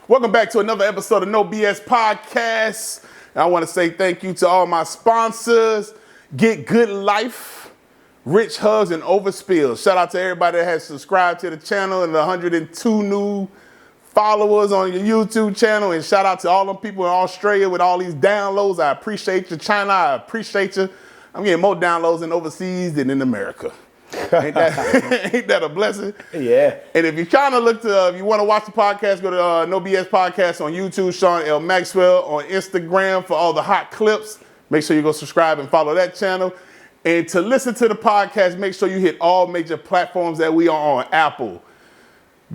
Welcome back to another episode of Knowbspodcast. And I want to say thank you to all my sponsors. Get Good Life, Rich Hugs, and Overspills. Shout out to everybody that has subscribed to the channel and the 102 new followers on your YouTube channel. And shout out to all them people in Australia with all these downloads. I appreciate you. China, I appreciate you. I'm getting more downloads in overseas than in America. Ain't that a blessing? Yeah. And if you're trying to look to, if you want to watch the podcast, go to No BS Podcast on YouTube, Sean L. Maxwell on Instagram for all the hot clips. Make sure you go subscribe and follow that channel. And to listen to the podcast, make sure you hit all major platforms that we are on: Apple,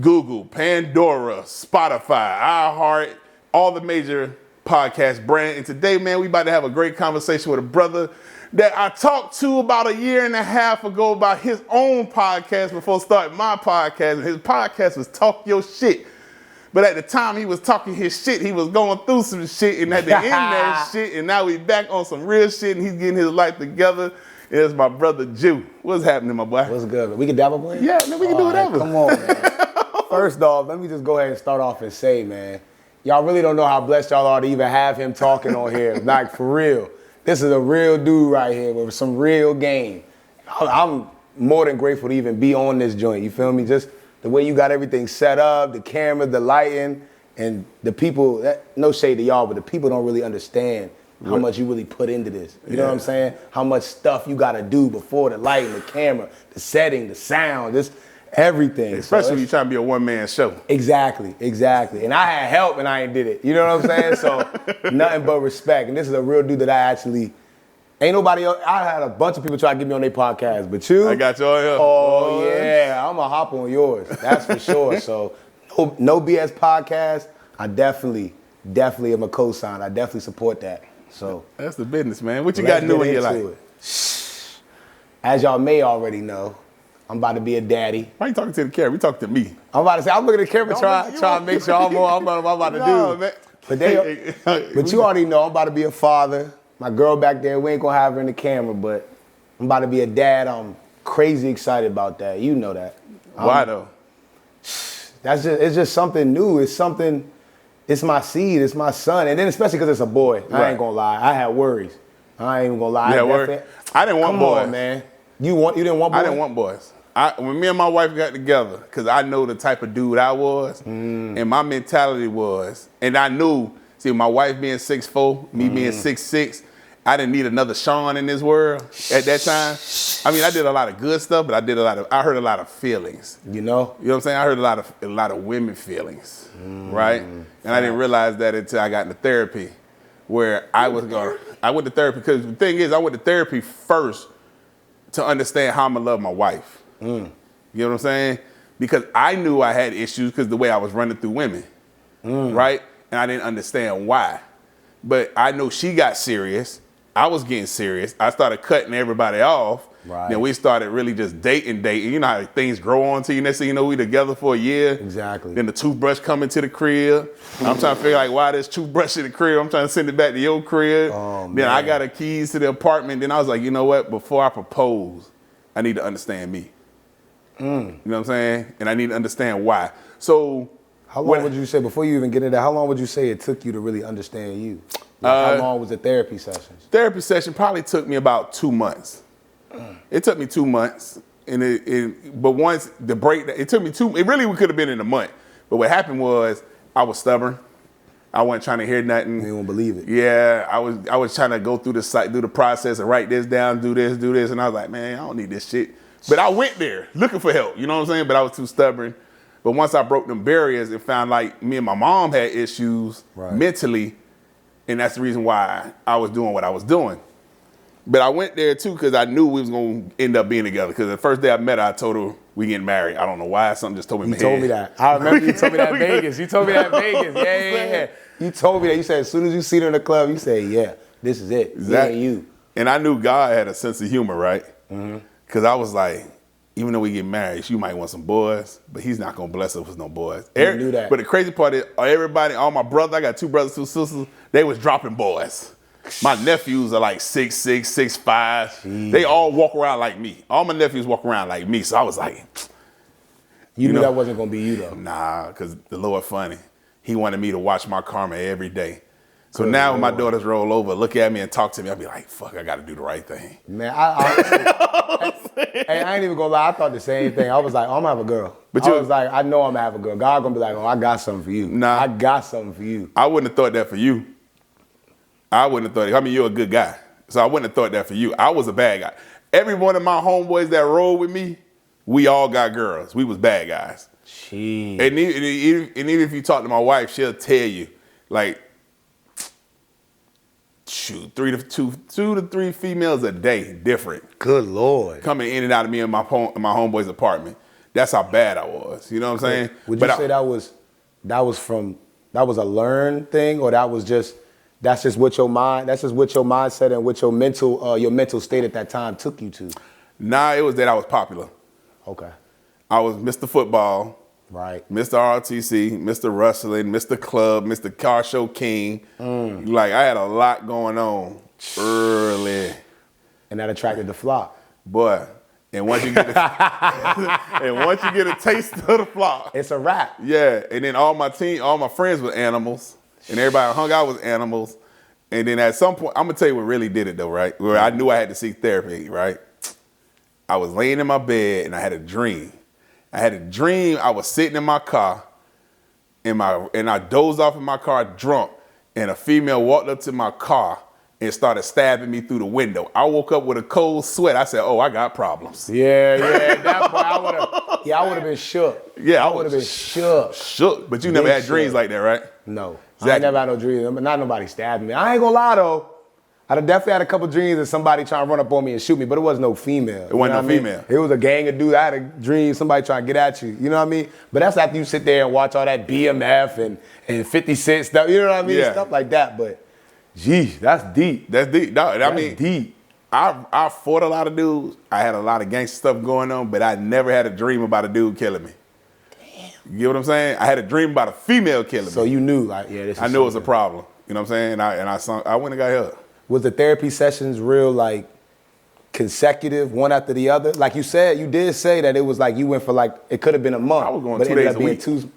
Google, Pandora, Spotify, iHeart, all the major podcast brands. And today, man, we about to have a great conversation with a brother that I talked to about a year and a half ago about his own podcast before starting my podcast. And his podcast was Talk Your Shit. But at the time he was talking his shit, he was going through some shit and had to end that shit. And now we back on some real shit and he's getting his life together. It's my brother Juju. What's happening, my boy? What's good? We can dabble, boy? Yeah, man, we can do whatever. Come on, man. First off, let me just go ahead and start off and say, man, y'all really don't know how blessed y'all are to even have him talking on here. Like, for real. This is a real dude right here with some real game. I'm more than grateful to even be on this joint. You feel me? Just the way you got everything set up, the camera, the lighting, and the people. No shade to y'all, but the people don't really understand how much you really put into this. You know what I'm saying? How much stuff you got to do before the lighting, the camera, the setting, the sound, just everything. Especially when you're trying to be a one-man show. Exactly. And I had help and I ain't did it. You know what I'm saying? So nothing but respect. And this is a real dude that I actually, ain't nobody else. I had a bunch of people try to get me on their podcast, but you. I got you on here. Oh, yeah. I'm going to hop on yours. That's for sure. So no BS podcast. I definitely am a co-sign. I definitely support that. So that's the business, man. What you got new in your life? As y'all may already know, I'm about to be a daddy. Why you talking to the camera? We talking to me. I'm about to say, I'm looking at the camera trying to make sure I'm about to do. Man. But you already know I'm about to be a father. My girl back there, we ain't gonna have her in the camera, but I'm about to be a dad. I'm crazy excited about that. You know that. Why though? It's just something new. It's my seed. It's my son. And then especially because it's a boy. Right. I ain't gonna lie. I had worries. I ain't even gonna lie. I didn't want boys. Come on, man. You didn't want boys? I didn't want boys. When me and my wife got together, because I know the type of dude I was, and my mentality was, and I knew, see, my wife being 6'4", me being 6'6", I didn't need another Sean in this world at that time. I mean, I did a lot of good stuff, but I heard a lot of feelings. You know what I'm saying? I heard a lot of women feelings, right? And I didn't realize that until I got into therapy, where I went to therapy, because the thing is, I went to therapy first to understand how I'm gonna love my wife. You know what I'm saying? Because I knew I had issues because the way I was running through women, right? And I didn't understand why. But I know she got serious. I was getting serious. I started cutting everybody off. Right. Then we started really just dating. You know how things grow on to you. Next thing you know, we together for a year. Exactly. Then the toothbrush coming to the crib. I'm trying to figure like why this toothbrush in the crib. I'm trying to send it back to your crib. Oh, then man. I got the keys to the apartment. Then I was like, you know what? Before I propose, I need to understand me. You know what I'm saying? And I need to understand why. So how long would you say, before you even get into that, how long would you say it took you to really understand you? How long was the therapy sessions? Therapy session probably took me about 2 months. It took me 2 months. But once the break, it took me it really could have been in a month. But what happened was I was stubborn. I wasn't trying to hear nothing. You don't believe it. Yeah, I was trying to go through the process and write this down, do this. And I was like, man, I don't need this shit. But I went there looking for help, you know what I'm saying? But I was too stubborn. But once I broke them barriers and found like me and my mom had issues mentally, and that's the reason why I was doing what I was doing. But I went there too because I knew we was going to end up being together. Because the first day I met her, I told her we getting married. I don't know why. Something just told me in my head. You told me that. I remember you told me that in Vegas. You told me that in Vegas. Yeah. You told me that. You said as soon as you see her in the club, you say, yeah, this is it. Exactly. Me and you. And I knew God had a sense of humor, right? Because I was like, even though we get married, you might want some boys, but he's not going to bless us with no boys. You knew that. But the crazy part is everybody, all my brothers, I got 2 brothers, 2 sisters, they was dropping boys. My nephews are like 6'6", 6'5". They all walk around like me. All my nephews walk around like me. So I was like, You knew that wasn't gonna be you though. Nah, because the Lord funny. He wanted me to watch my karma every day. So now when my daughters roll over, look at me and talk to me, I'll be like, fuck, I got to do the right thing. Man, I ain't even gonna lie. I thought the same thing. I was like, oh, I'm gonna have a girl. But I was like, I know I'm gonna have a girl. God gonna be like, oh, I got something for you. Nah. I got something for you. I wouldn't have thought that for you. I wouldn't have thought, I mean, you're a good guy. So I wouldn't have thought that for you. I was a bad guy. Every one of my homeboys that rolled with me, we all got girls. We was bad guys. Jeez. And even if you talk to my wife, she'll tell you, like, shoot, two to three females a day, different. Good Lord. Coming in and out of me in my homeboy's apartment. That's how bad I was. You know what I'm saying? Would you say that was a learned thing, or that's just what your mindset and what your mental state at that time took you to? Nah, it was that I was popular. Okay. I was Mr. Football. Right. Mr. RTC, Mr. Wrestling, Mr. Club, Mr. Car Show King. Like, I had a lot going on early. And that attracted the flock. Boy, and once you get a taste of the flock. It's a wrap. Yeah, and then all my friends were animals. And everybody hung out with animals. And then at some point, I'm going to tell you what really did it, though, right? Where I knew I had to seek therapy, right? I was laying in my bed, and I had a dream. I was sitting in my car, and I dozed off in my car drunk, and a female walked up to my car and started stabbing me through the window. I woke up with a cold sweat. I said, oh, I got problems. Yeah. At that point, I would have been shook. Yeah, I would have been shook. Shook. But you never had dreams like that, right? No. Exactly. I ain't never had no dreams. Not nobody stabbed me. I ain't gonna lie, though. I definitely had a couple dreams of somebody trying to run up on me and shoot me, but it wasn't no female. It wasn't no female. It was a gang of dudes. I had a dream somebody trying to get at you. You know what I mean? But that's after you sit there and watch all that BMF and 50 Cent stuff. You know what I mean? Yeah. Stuff like that. But, geez, that's deep. That's deep. No, That's deep. I fought a lot of dudes. I had a lot of gangster stuff going on, but I never had a dream about a dude killing me. Damn. You get what I'm saying? I had a dream about a female killing me. So you knew, like, yeah, this is I knew it was a problem. You know what I'm saying? I went and got help. Was the therapy sessions real, like, consecutive, one after the other? Like you said, you did say that it was like you went for like, it could have been a month. I was going but 2 it ended days up a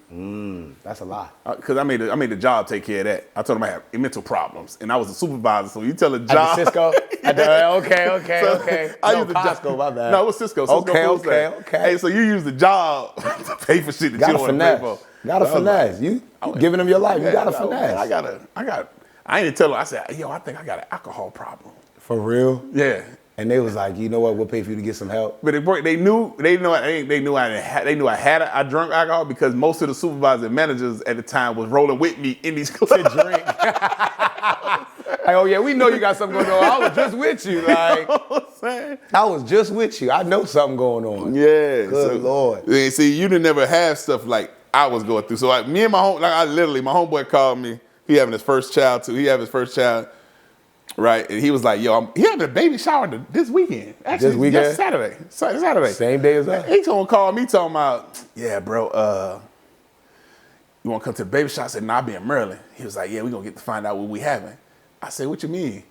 being week. That's a lot. Because I made the job take care of that. I told them I had mental problems, and I was a supervisor. So you tell the job. At the Cisco? Okay. I No, used the Costco, job. my bad. No, it was Cisco. Okay. Hey, so you use the job to pay for shit that you don't want to pay for. Gotta finesse. You giving them your life. You gotta finesse. I ain't tell them. I said, yo, I think I got an alcohol problem. For real? Yeah. And they was like, you know what? We'll pay for you to get some help. But they knew I drank alcohol because most of the supervisors and managers at the time was rolling with me in these clubs to drink. Like, oh yeah, we know you got something going on. I was just with you. Like, You know what I'm saying? I was just with you. I know something going on. Yeah. Good Lord. See, you didn't never have stuff like I was going through. So like me and my homeboy called me. He having his first child too. Right, and he was like, "Yo, he having a baby shower this weekend. Actually, this weekend, just Saturday, same day as us." He told call me talking about, "Yeah, bro, you want to come to the baby shower?" I said, "Nah, I'll be in Maryland." He was like, "Yeah, we gonna get to find out what we having." I said, "What you mean?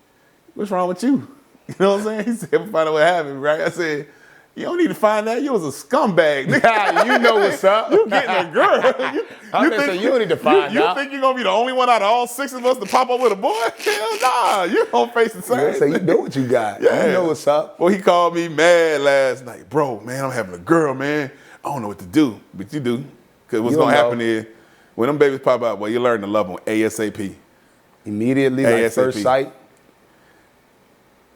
What's wrong with you?" You know what I'm saying? He said, "We'll find out what happened." Right? I said, "You don't need to find that. You was a scumbag. Nigga. You know what's up. You getting a girl. You don't need to find out. You think you're going to be the only one out of all 6 of us to pop up with a boy? Hell nah. You're going to face the same. So you know what you got. Yeah. You know what's up. Well, he called me mad last night. Bro, man, I'm having a girl, man. I don't know what to do. But you do. Because what's going to happen is when them babies pop out, well, you learn to love them ASAP. Immediately, like first sight?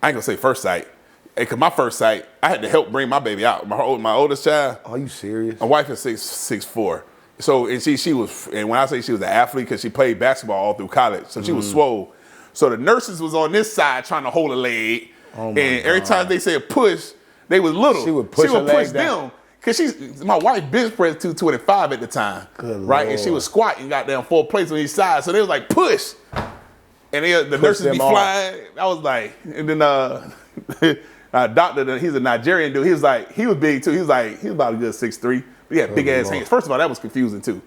I ain't going to say first sight. Because my first sight, I had to help bring my baby out. My oldest child. Are you serious? My wife is 6'4". So, and she was, and when I say she was an athlete, because she played basketball all through college, so she was swole. So the nurses was on this side trying to hold a leg, and every time they said push, they was little. She would push them. Because my wife bench pressed 225 at the time. Good right? Lord. And she was squatting, got down 4 plates on each side. So they was like, push. And the nurses be flying. I was like, and then doctor, he's a Nigerian dude. He was big too. He was about a good 6'3". But he had big ass hands. First of all, that was confusing too.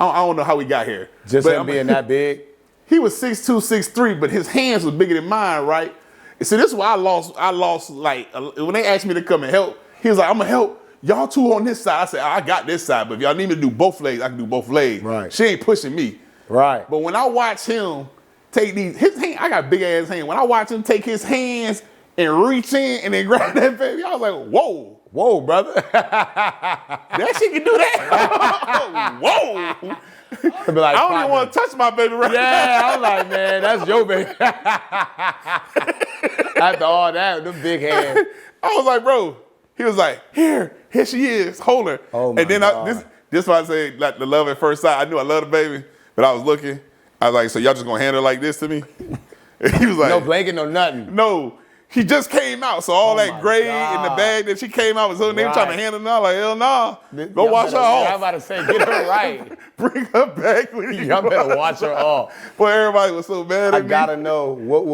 I don't know how we got here. Just him being that big? He was 6'2", 6'3", but his hands was bigger than mine, right? And so this is why I lost like, when they asked me to come and help, he was like, I'm gonna help, y'all two on this side. I said, I got this side, but if y'all need me to do both legs, I can do both legs. Right. She ain't pushing me. Right. But when I watch him take his hand, I got big ass hands. When I watch him take his hands and reach in and then grab that baby, I was like, whoa. Whoa, brother. That shit can do that? Whoa. Be like, I don't even want to touch my baby right now. Yeah, I was like, man, that's your baby. After all that, them big hands. I was like, bro. He was like, here she is, hold her. Oh my and then God. this why I say like the love at first sight. I knew I loved the baby, but I was looking. I was like, so y'all just gonna hand her like this to me? And he was like, No blanket, no nothing. no. He just came out, so all that my gray God. in the bag that she came out was her. They were trying to hand her now, like hell nah. Go Y'all wash her off. I'm about to say, get her right. Bring her back with you. Y'all better watch her off. Boy, everybody was so mad at I me. gotta know what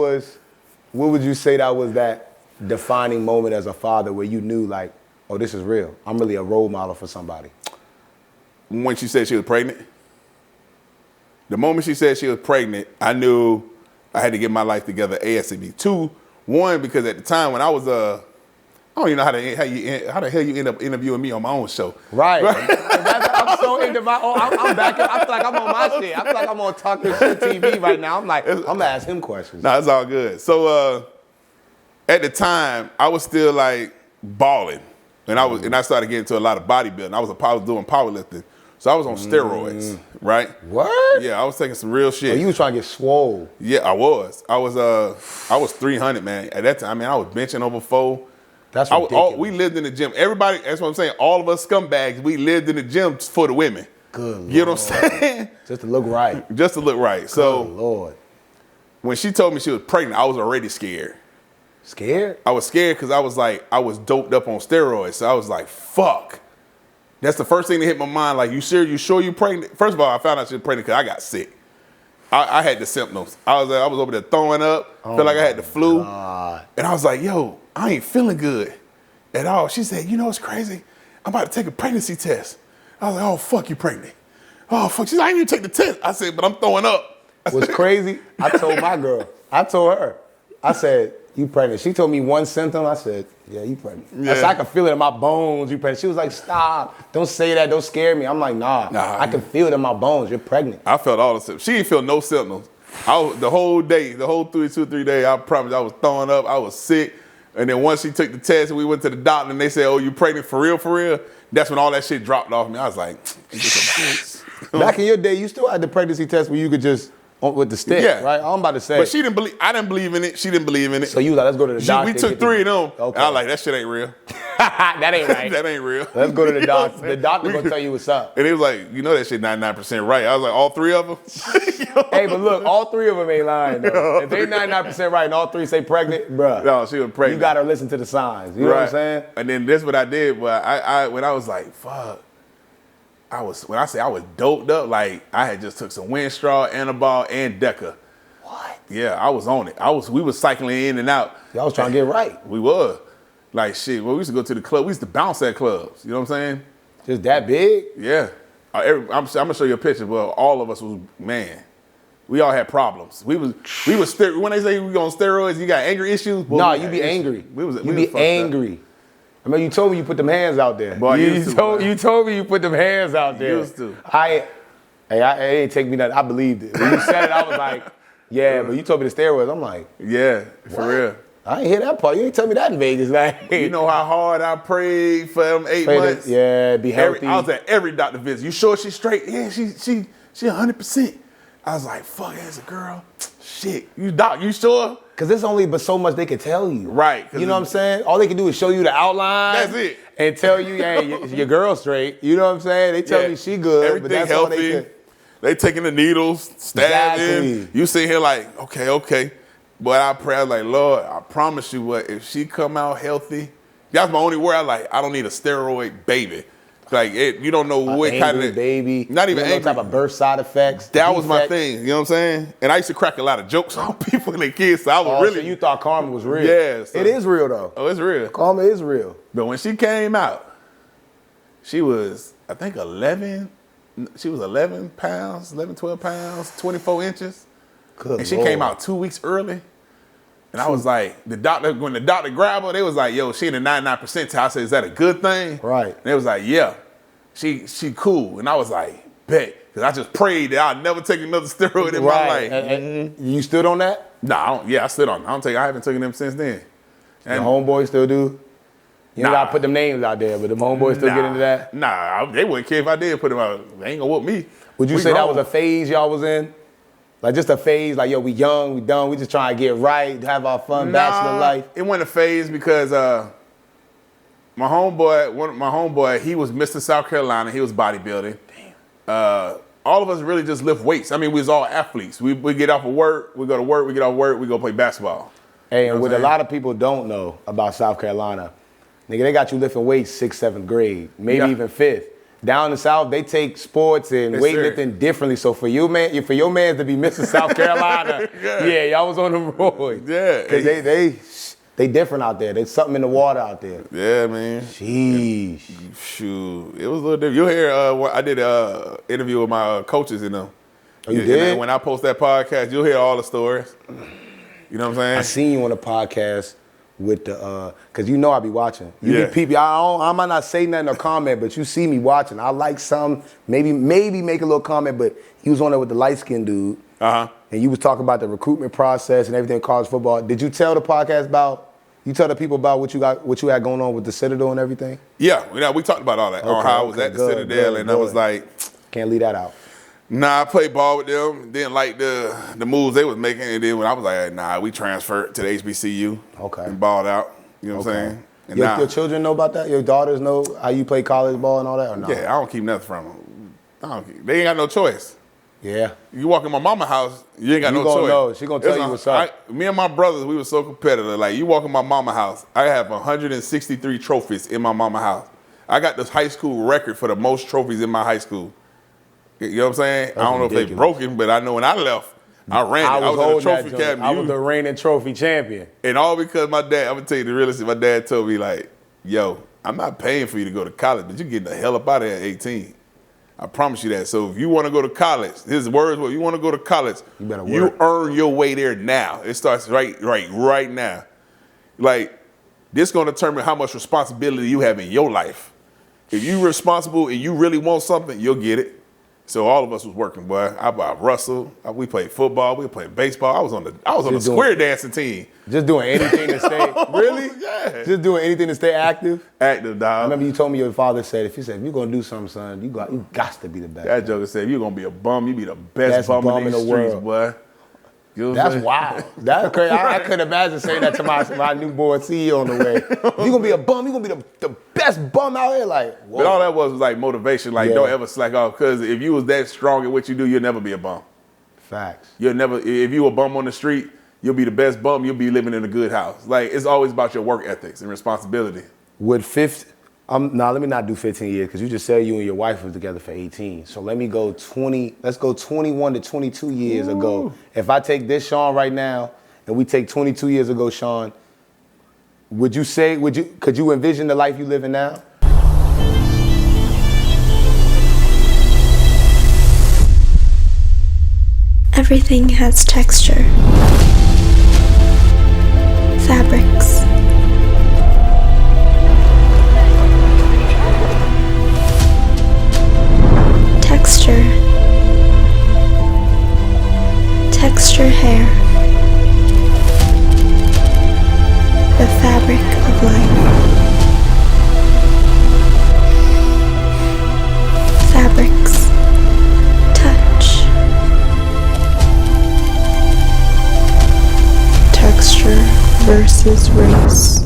would you say that was that defining moment as a father where you knew like, oh, this is real. I'm really a role model for somebody. When she said she was pregnant, the moment she said she was pregnant, I knew I had to get my life together ASAP. 2, 1, because at the time when I was I don't even know how the hell you end up interviewing me on my own show. Right. I'm so into my own. I'm back. I feel like I'm on my shit. I feel like I'm on Talking Shit TV right now. I'm like, I'm gonna ask him questions. No, it's all good. So at the time, I was still like balling, and I started getting into a lot of bodybuilding. I was doing powerlifting, so I was on steroids, right? What? Yeah, I was taking some real shit. Oh, you was trying to get swole. Yeah, I was. I was 300, man. At that time, I was benching over 4. That's ridiculous. We lived in the gym. Everybody, that's what I'm saying. All of us scumbags, we lived in the gym for the women. Good You know Lord. what I'm saying? Just to look right. Just to look right. So Good Lord. when she told me she was pregnant, I was already scared. Scared? I was scared because I was doped up on steroids. So I was like, fuck. That's the first thing that hit my mind. Like, you sure you pregnant? First of all, I found out she was pregnant because I got sick. I had the symptoms. I was over there throwing up, felt like I had the flu. God. And I was like, yo, I ain't feeling good at all. She said, you know what's crazy? I'm about to take a pregnancy test. I was like, oh, fuck, you pregnant. Oh, fuck. She's like, I didn't even take the test. I said, but I'm throwing up. What's crazy? I told my girl. I told her. I said, you pregnant. She told me one symptom. I said, yeah, you pregnant. Yeah. I said, I can feel it in my bones. You pregnant. She was like, stop. Don't say that. Don't scare me. I'm like, nah. I can feel it in my bones. You're pregnant. I felt all the symptoms. She didn't feel no symptoms. The whole day, the whole 2 or 3 days, I promise I was throwing up. I was sick. And then once she took the test and we went to the doctor and they said, oh, you pregnant for real? That's when all that shit dropped off me. I was like, Back in your day, you still had the pregnancy test where you could just, with the stick, Yeah. right? I'm about to say. But I didn't believe in it. She didn't believe in it. So you like, let's go to the doctor. We took 3 of them. Okay. And I was like, that shit ain't real. That ain't right. That ain't real. Let's go to the You know what doctor. I'm The saying? doctor gonna tell you what's up. And it was like, you know that shit 99% right. I was like, all 3 of them? Hey, but look, all 3 of them ain't lying though. If they 99% right and all 3 say pregnant, bruh. No, she was pregnant. You gotta listen to the signs. You know what I'm saying? And then that's what I did. But when I was like, fuck, when I say I was doped up, like I had just took some Winstraw, Anabol, and Deca. What? Yeah, I was on it. We was cycling in and out. Y'all was trying to get right. We was. Like shit, well, we used to go to the club. We used to bounce at clubs. You know what I'm saying? Just that big? Yeah. I'm gonna show you a picture. Well, all of us was, man, we all had problems. We was when they say we on steroids, you got anger issues. Boy, Nah, we you had be issues. angry. We was You be fucked up. angry. I mean, you told me you put them hands out there. Boy, I used to, you told me you put them hands out there. Used to. It didn't take me nothing. I believed it. When you said it, I was like, yeah, but you told me the steroids. I'm like, Yeah, for real. I ain't hear that part. You ain't tell me that in Vegas. Like, You know how hard I prayed for them 8 months? Yeah, be healthy. I was at every doctor visit. You sure she's straight? Yeah, she 100%. I was like, fuck, as a girl. Shit, you sure? Because there's only but so much they can tell you. Right. You know what I'm saying? All they can do is show you the outline. That's it. And tell you, hey, your girl straight. You know what I'm saying? They tell me she good, Everything but that's healthy. all they can. They taking the needles, stabbing. Exactly. You sit here like, okay. But I pray, I was like, Lord, I promise you what, if she come out healthy, that's my only word. I don't need a steroid baby. Like, you don't know what kind of baby. Not even you know angry. type of birth side effects. That was my defects. thing. You know what I'm saying? And I used to crack a lot of jokes on people and their kids. So I was Oh, really. so you thought karma was real? Yeah, so- It is real though. Oh, it's real. Karma is real. But when she came out, she was, I think, 11. She was 11 pounds, 11, 12 pounds, 24 inches. Good And she Lord. came out 2 weeks early. And I was like, when the doctor grabbed her, they was like, yo, she in the 99th percentile. I said, is that a good thing? Right. And they was like, yeah, she cool. And I was like, bet. Because I just prayed that I'd never take another steroid in my life. And you stood on that? Nah, I stood on it. I haven't taken them since then. And the homeboys still do? You gotta put them names out there, but the homeboys still get into that? Nah, they wouldn't care if I did put them out. They ain't gonna whoop me. Would you say that was a phase y'all was in? Like just a phase, like, yo, we young, we dumb, we just trying to get right, have our fun, bachelor life? It wasn't a phase because my homeboy, he was Mr. South Carolina. He was bodybuilding. Damn. All of us really just lift weights. I mean, we was all athletes. We get off of work, we go to work, we get off work, we go play basketball. Hey, and what a lot of people don't know about South Carolina, nigga, they got you lifting weights 6th, 7th grade, maybe even 5th. Down in the South, they take sports and weightlifting differently. So for your man to be Mr. South Carolina, y'all was on the road. Yeah. Because they different out there. There's something in the water out there. Yeah, man. Sheesh. Shoot. It was a little different. You'll hear, I did an interview with my coaches in them. Oh, you did? And when I post that podcast, you'll hear all the stories. You know what I'm saying? I seen you on a podcast with the, cause you know I be watching. You be peeping. I might not say nothing or comment, but you see me watching. I like some, maybe make a little comment, but he was on there with the light-skinned dude. And you was talking about the recruitment process and everything in college football. Did you tell the podcast you tell the people about what you had going on with the Citadel and everything? Yeah, we talked about all that. On how I was at the Citadel and I was like, can't leave that out. Nah, I played ball with them. Didn't like the moves they was making. And then when I was like, nah, we transferred to the HBCU. Okay. And balled out. You know what I'm saying? And your children know about that? Your daughters know how you play college ball and all that or not? Yeah, I don't keep nothing from them. They ain't got no choice. Yeah. You walk in my mama's house, you ain't got no choice. Know. She gonna tell you what's up. Me and my brothers, we were so competitive. Like, you walk in my mama's house, I have 163 trophies in my mama's house. I got this high school record for the most trophies in my high school. You know what I'm saying? I don't know if they broken, but I know when I left, I ran it. I was in the trophy cabinet. I was the reigning trophy champion. And all because my dad, I'm gonna tell you the realest, my dad told me like, yo, I'm not paying for you to go to college, but you're getting the hell up out of here at 18. I promise you that. So if you want to go to college, his words were, you want to go to college, you better work. You earn your way there now. It starts right now. Like, this gonna determine how much responsibility you have in your life. If you're responsible and you really want something, you'll get it. So all of us was working, boy. I Russell. We played football. We played baseball. I was on the square dancing team. Just doing anything to stay. Really? Yeah. Just doing anything to stay active. Active, dog. I remember you told me your father said if you're gonna do something, son, you got to be the best. That joker said if you're gonna be a bum, you be the best bum in the streets, boy. That's wild. That's crazy. I couldn't imagine saying that to my newborn CEO on the way. You're gonna be a bum. You're gonna be the best bum out here. Like, whoa. But all that was like motivation. Like, don't ever slack off. Because if you was that strong at what you do, you'll never be a bum. Facts. You'll never. If you a bum on the street, you'll be the best bum. You'll be living in a good house. Like, it's always about your work ethics and responsibility. Let me not do 15 years because you just said you and your wife was together for 18. So let me go 20. Let's go 21 to 22 years ago. If I take this Sean right now and we take 22 years ago, Sean, could you envision the life you living now? Everything has texture. Fabrics. Texture hair. The fabric of life. Fabrics. Touch. Texture versus race.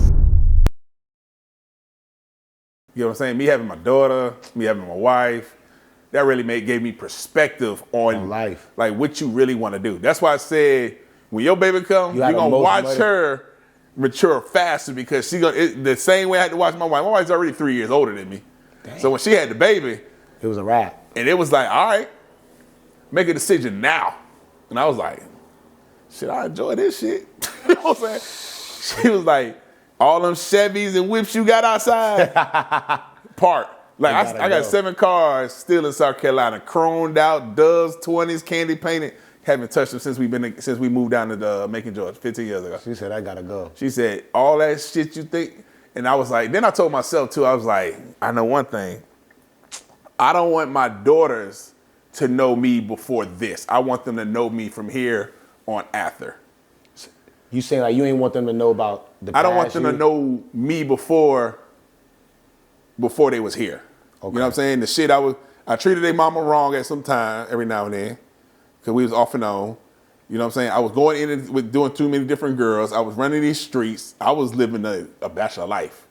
You know what I'm saying? Me having my daughter, me having my wife, that really gave me perspective on life. Like what you really want to do. That's why I said, when your baby comes, you're going to watch her mature faster because the same way I had to watch my wife. My wife's already 3 years older than me. Dang. So when she had the baby, it was a wrap. And it was like, all right, make a decision now. And I was like, shit, I enjoy this shit. You know what I'm saying? She was like, all them Chevys and whips you got outside, park. Like, I got 7 cars still in South Carolina, chromed out, Doves, 20s, candy painted. haven't touched them since we moved down to Macon, Georgia, 15 years ago. She said, I gotta go. She said, all that shit you think, and I was like, then I told myself too, I was like, I know one thing. I don't want my daughters to know me before this. I want them to know me from here on after. You saying like you ain't want them to know about the past? I don't want them to know me before they was here. Okay. You know what I'm saying? The shit I treated their mama wrong at some time every now and then because we was off and on. You know what I'm saying? I was going in with doing too many different girls. I was running these streets. I was living a bachelor life.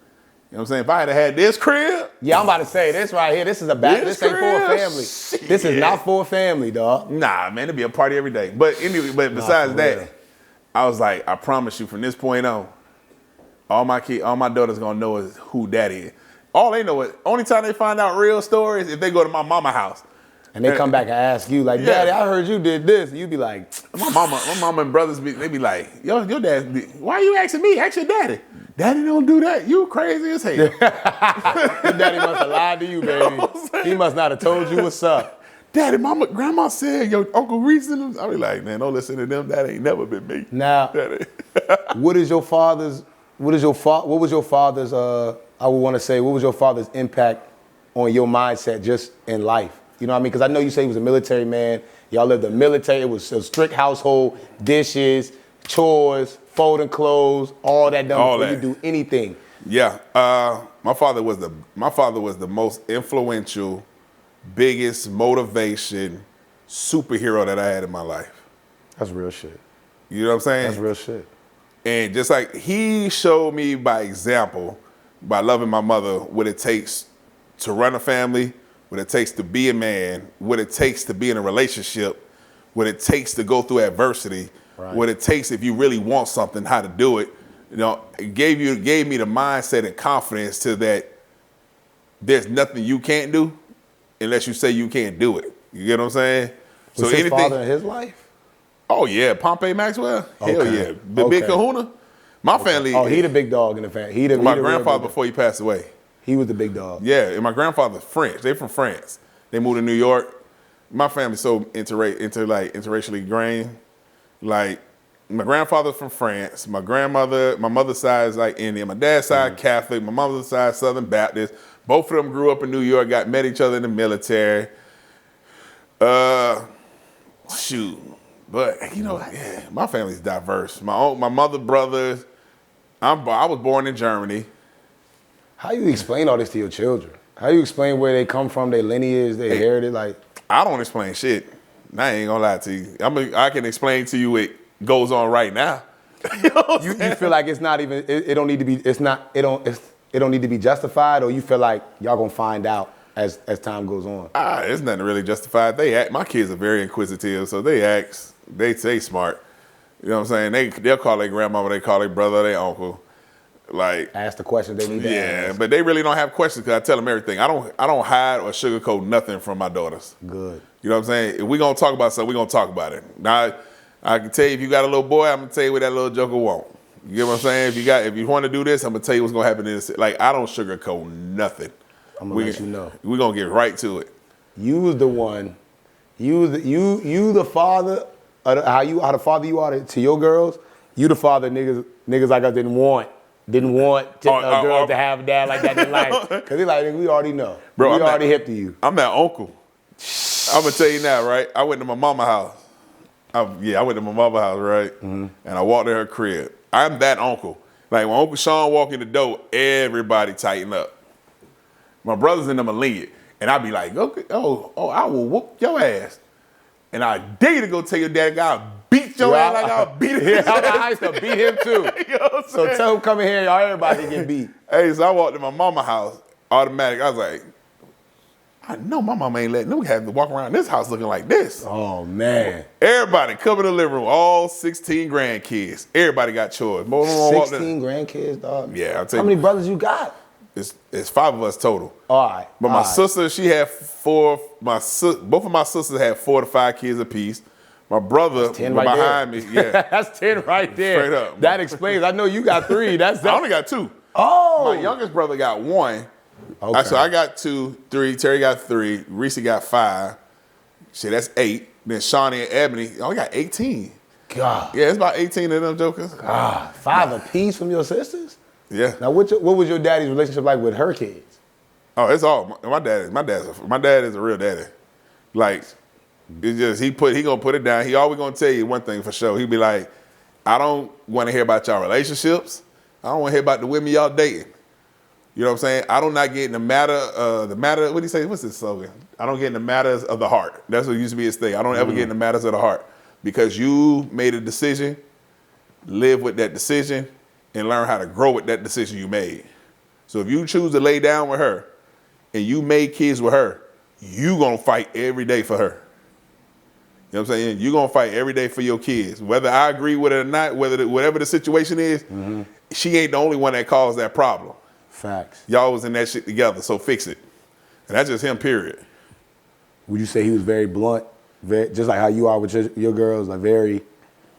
You know what I'm saying? If I had this crib. Yeah, I'm about to say this right here. This is this ain't for a family. Shit. This is not for a family, dog. Nah, man, it'd be a party every day. But anyway, besides that, real. I was like, I promise you, from this point on, all my daughters gonna know is who daddy is. All they know is, only time they find out real stories if they go to my mama house. And they come back and ask you, like, Daddy, I heard you did this. And you be like, my mama and brothers, they be like, your dad, why are you asking me? Ask your daddy. Daddy don't do that. You crazy as hell. Your daddy must have lied to you, baby. You know he must not have told you what's up. Daddy, grandma said your Uncle Reese and them. I be like, man, don't listen to them. That ain't never been me. Now, what was your father's, I would want to say, what was your father's impact on your mindset just in life? You know what I mean? Because I know you say he was a military man. Y'all lived in the military. It was a strict household, dishes, chores, folding clothes, all that done before you do anything. Yeah. My father was the most influential, biggest motivation superhero that I had in my life. That's real shit. You know what I'm saying? That's real shit. And just like he showed me by example, by loving my mother, what it takes to run a family, what it takes to be a man, what it takes to be in a relationship, what it takes to go through adversity, right. What it takes if you really want something, how to do it. You know, it gave me the mindset and confidence to that there's nothing you can't do unless you say you can't do it. You get what I'm saying? Was his father in his life? Oh yeah, Pompey Maxwell. Okay. Hell yeah, the big kahuna. My family. Oh, he the big dog in the family. My grandfather before he passed away. He was the big dog. Yeah, and my grandfather's French. They from France. They moved to New York. My family's so interracially ingrained. Like, my grandfather's from France. My mother's side is like Indian. My dad's side Catholic. My mother's side Southern Baptist. Both of them grew up in New York. Met each other in the military. Shoot, but you know, my family's diverse. My mother, brothers. I was born in Germany. How you explain all this to your children? How you explain where they come from, their lineage, their heritage? Like, I don't explain shit. I ain't gonna lie to you. I can explain to you what goes on right now. You know you feel like it's not even. It don't need to be. It don't need to be justified, or you feel like y'all gonna find out as time goes on. It's nothing really justified. My kids are very inquisitive, so they ask. They say smart. You know what I'm saying? They'll call their grandmama, they call their brother, their uncle. Like, ask the questions they need to ask. Yeah, but they really don't have questions because I tell them everything. I don't hide or sugarcoat nothing from my daughters. Good. You know what I'm saying? If we're gonna talk about something, we're gonna talk about it. Now, I can tell you if you got a little boy, I'm gonna tell you what that little joker want. You get what I'm saying? If you want to do this, I'm gonna tell you what's gonna happen in this. Like, I don't sugarcoat nothing. I'm gonna let you know. We're gonna get right to it. You was the one. You the father. How the father you are to your girls. You the father niggas like us didn't want girls to have a dad like that in life. Because they like, we already know. Bro, we already hip to you. I'm that uncle. I'm going to tell you now, right? I went to my mama's house. I went to my mama's house, right? Mm-hmm. And I walked in her crib. I'm that uncle. Like, when Uncle Sean walk in the door, everybody tighten up. My brothers in them are lenient. And I be like, okay, I will whoop your ass. And I dare you to go tell your daddy, I'll beat your ass like I'll beat him. Yeah, I used to beat him too. You know so tell him come in here, y'all everybody get beat. Hey, so I walked to my mama's house, automatic. I was like, I know my mama ain't letting them have to walk around this house looking like this. Oh, man. Everybody come in the living room, all 16 grandkids. Everybody got chores. 16 grandkids, dog? Yeah, I'll tell you. How many brothers you got? It's 5 of us total. All right. But my sister, she had 4. Both of my sisters had 4 to 5 kids apiece. My brother behind me, yeah. That's 10 right there. Straight up. That explains. I know you got 3. I only got 2. Oh. My youngest brother got 1. Okay. So I got 2, 3. Terry got 3. Reese got 5. Shit, that's 8. Then Shawnee and Ebony, only got 18. God. Yeah, it's about 18 of them jokers. God. 5 apiece from your sisters? Yeah. Now, what was your daddy's relationship like with her kids? Oh, it's all my dad is a real daddy. Like, it's just he gonna put it down. He always gonna tell you one thing for sure. He be like, I don't want to hear about y'all relationships. I don't want to hear about the women y'all dating. You know what I'm saying? I do not get in the matter, what do you say? What's his slogan? I don't get in the matters of the heart. That's what used to be his thing. I don't ever get in the matters of the heart. Because you made a decision, live with that decision, and learn how to grow with that decision you made. So if you choose to lay down with her and you made kids with her, you gonna fight every day for her. You know what I'm saying? You're gonna fight every day for your kids. Whether I agree with it or not, whatever the situation is, she ain't the only one that caused that problem. Facts. Y'all was in that shit together, so fix it. And that's just him, period. Would you say he was very blunt? Just like how you are with your girls, like very,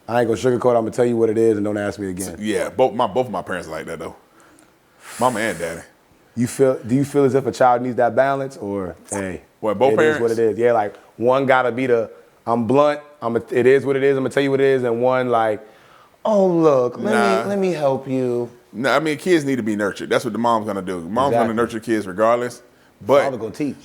I ain't gonna sugarcoat, I'm gonna tell you what it is and don't ask me again. Yeah, both of my parents are like that though. Mama and daddy. Do you feel as if a child needs that balance, or hey, What, both it parents? is what it is? Yeah, like one gotta be I'm blunt, it is what it is, I'm gonna tell you what it is, and one like, oh look, let me help you. No, I mean kids need to be nurtured. That's what the mom's gonna do. Mom's gonna nurture kids regardless. But Father gonna teach.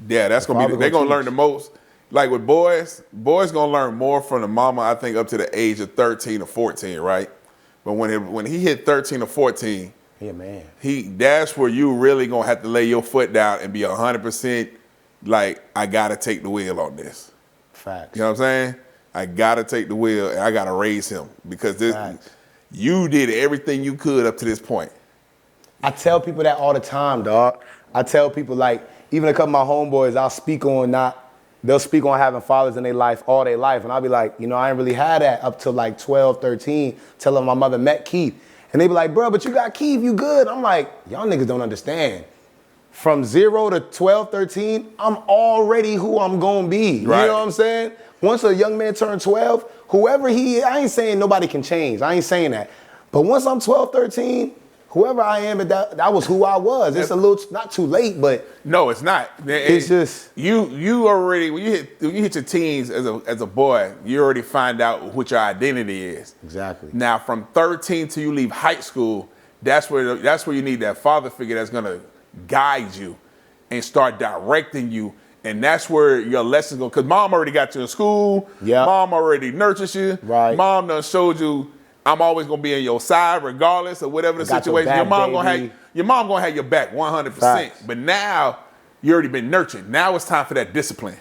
Yeah, that's gonna be. They're gonna learn the most. Like with boys gonna learn more from the mama. I think up to the age of 13 or 14, right? But when he hit 13 or 14, yeah, man. That's where you really gonna have to lay your foot down and be 100% like, I gotta take the wheel on this. Facts. You know what I'm saying? I gotta take the wheel and I gotta raise him because you did everything you could up to this point. I tell people that all the time, dog. I tell people, like, even a couple of my homeboys, they'll speak on having fathers in their life all their life. And I'll be like, I ain't really had that up till like 12, 13, till my mother met Keith. And they be like, bro, but you got Keith, you good. I'm like, y'all niggas don't understand. From 0 to 12, 13, I'm already who I'm gonna be. Right. You know what I'm saying? Once a young man turns 12, whoever he is, I ain't saying nobody can change. I ain't saying that. But once I'm 12, 13, whoever I am, that was who I was. It's a little, not too late, but no, it's not. It's just you already when you hit your teens as a boy, you already find out what your identity is. Exactly. Now from 13 till you leave high school, that's where you need that father figure that's gonna guide you and start directing you. And that's where your lessons go. Because mom already got you in school. Yeah. Mom already nurtures you. Right. Mom done showed you I'm always gonna be on your side regardless of whatever the situation. Your mom gonna have your back 100%. Facts. But now you already been nurtured. Now it's time for that discipline.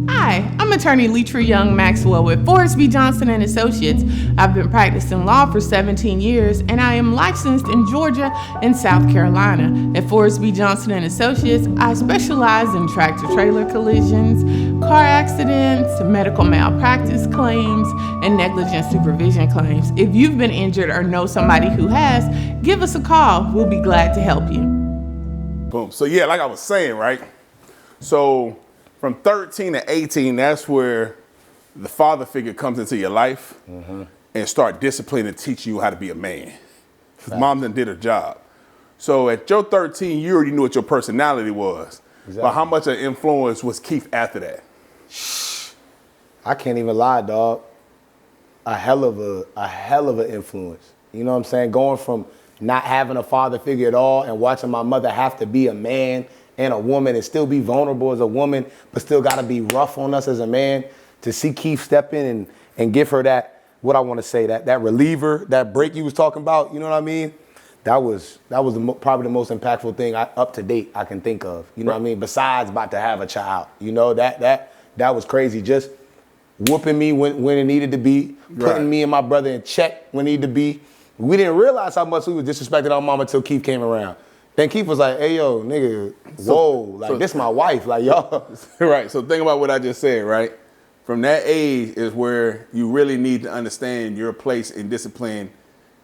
Hi, I'm attorney Leitra Young Maxwell with Forrest B. Johnson and Associates. I've been practicing law for 17 years, and I am licensed in Georgia and South Carolina. At Forrest B. Johnson and Associates, I specialize in tractor-trailer collisions, car accidents, medical malpractice claims, and negligent supervision claims. If you've been injured or know somebody who has, give us a call. We'll be glad to help you. Boom. So yeah, like I was saying, right? So from 13 to 18, that's where the father figure comes into your life and start disciplining and teaching you how to be a man. Because mom done did her job. So at your 13, you already knew what your personality was. Exactly. But how much of influence was Keith after that? I can't even lie, dog. A hell of an influence. You know what I'm saying? Going from not having a father figure at all and watching my mother have to be a man and a woman and still be vulnerable as a woman, but still gotta be rough on us as a man, to see Keith step in and give her that, what I wanna say, that reliever, that break you was talking about, you know what I mean? That was probably the most impactful thing up to date I can think of, you know what I mean? Besides about to have a child, you know, that was crazy. Just whooping me when it needed to be, putting me and my brother in check when it needed to be. We didn't realize how much we was disrespecting our mama until Keith came around. Then Keith was like, hey, yo, nigga, whoa, this my wife, like, y'all. Right, so think about what I just said, right? From that age is where you really need to understand your place in discipline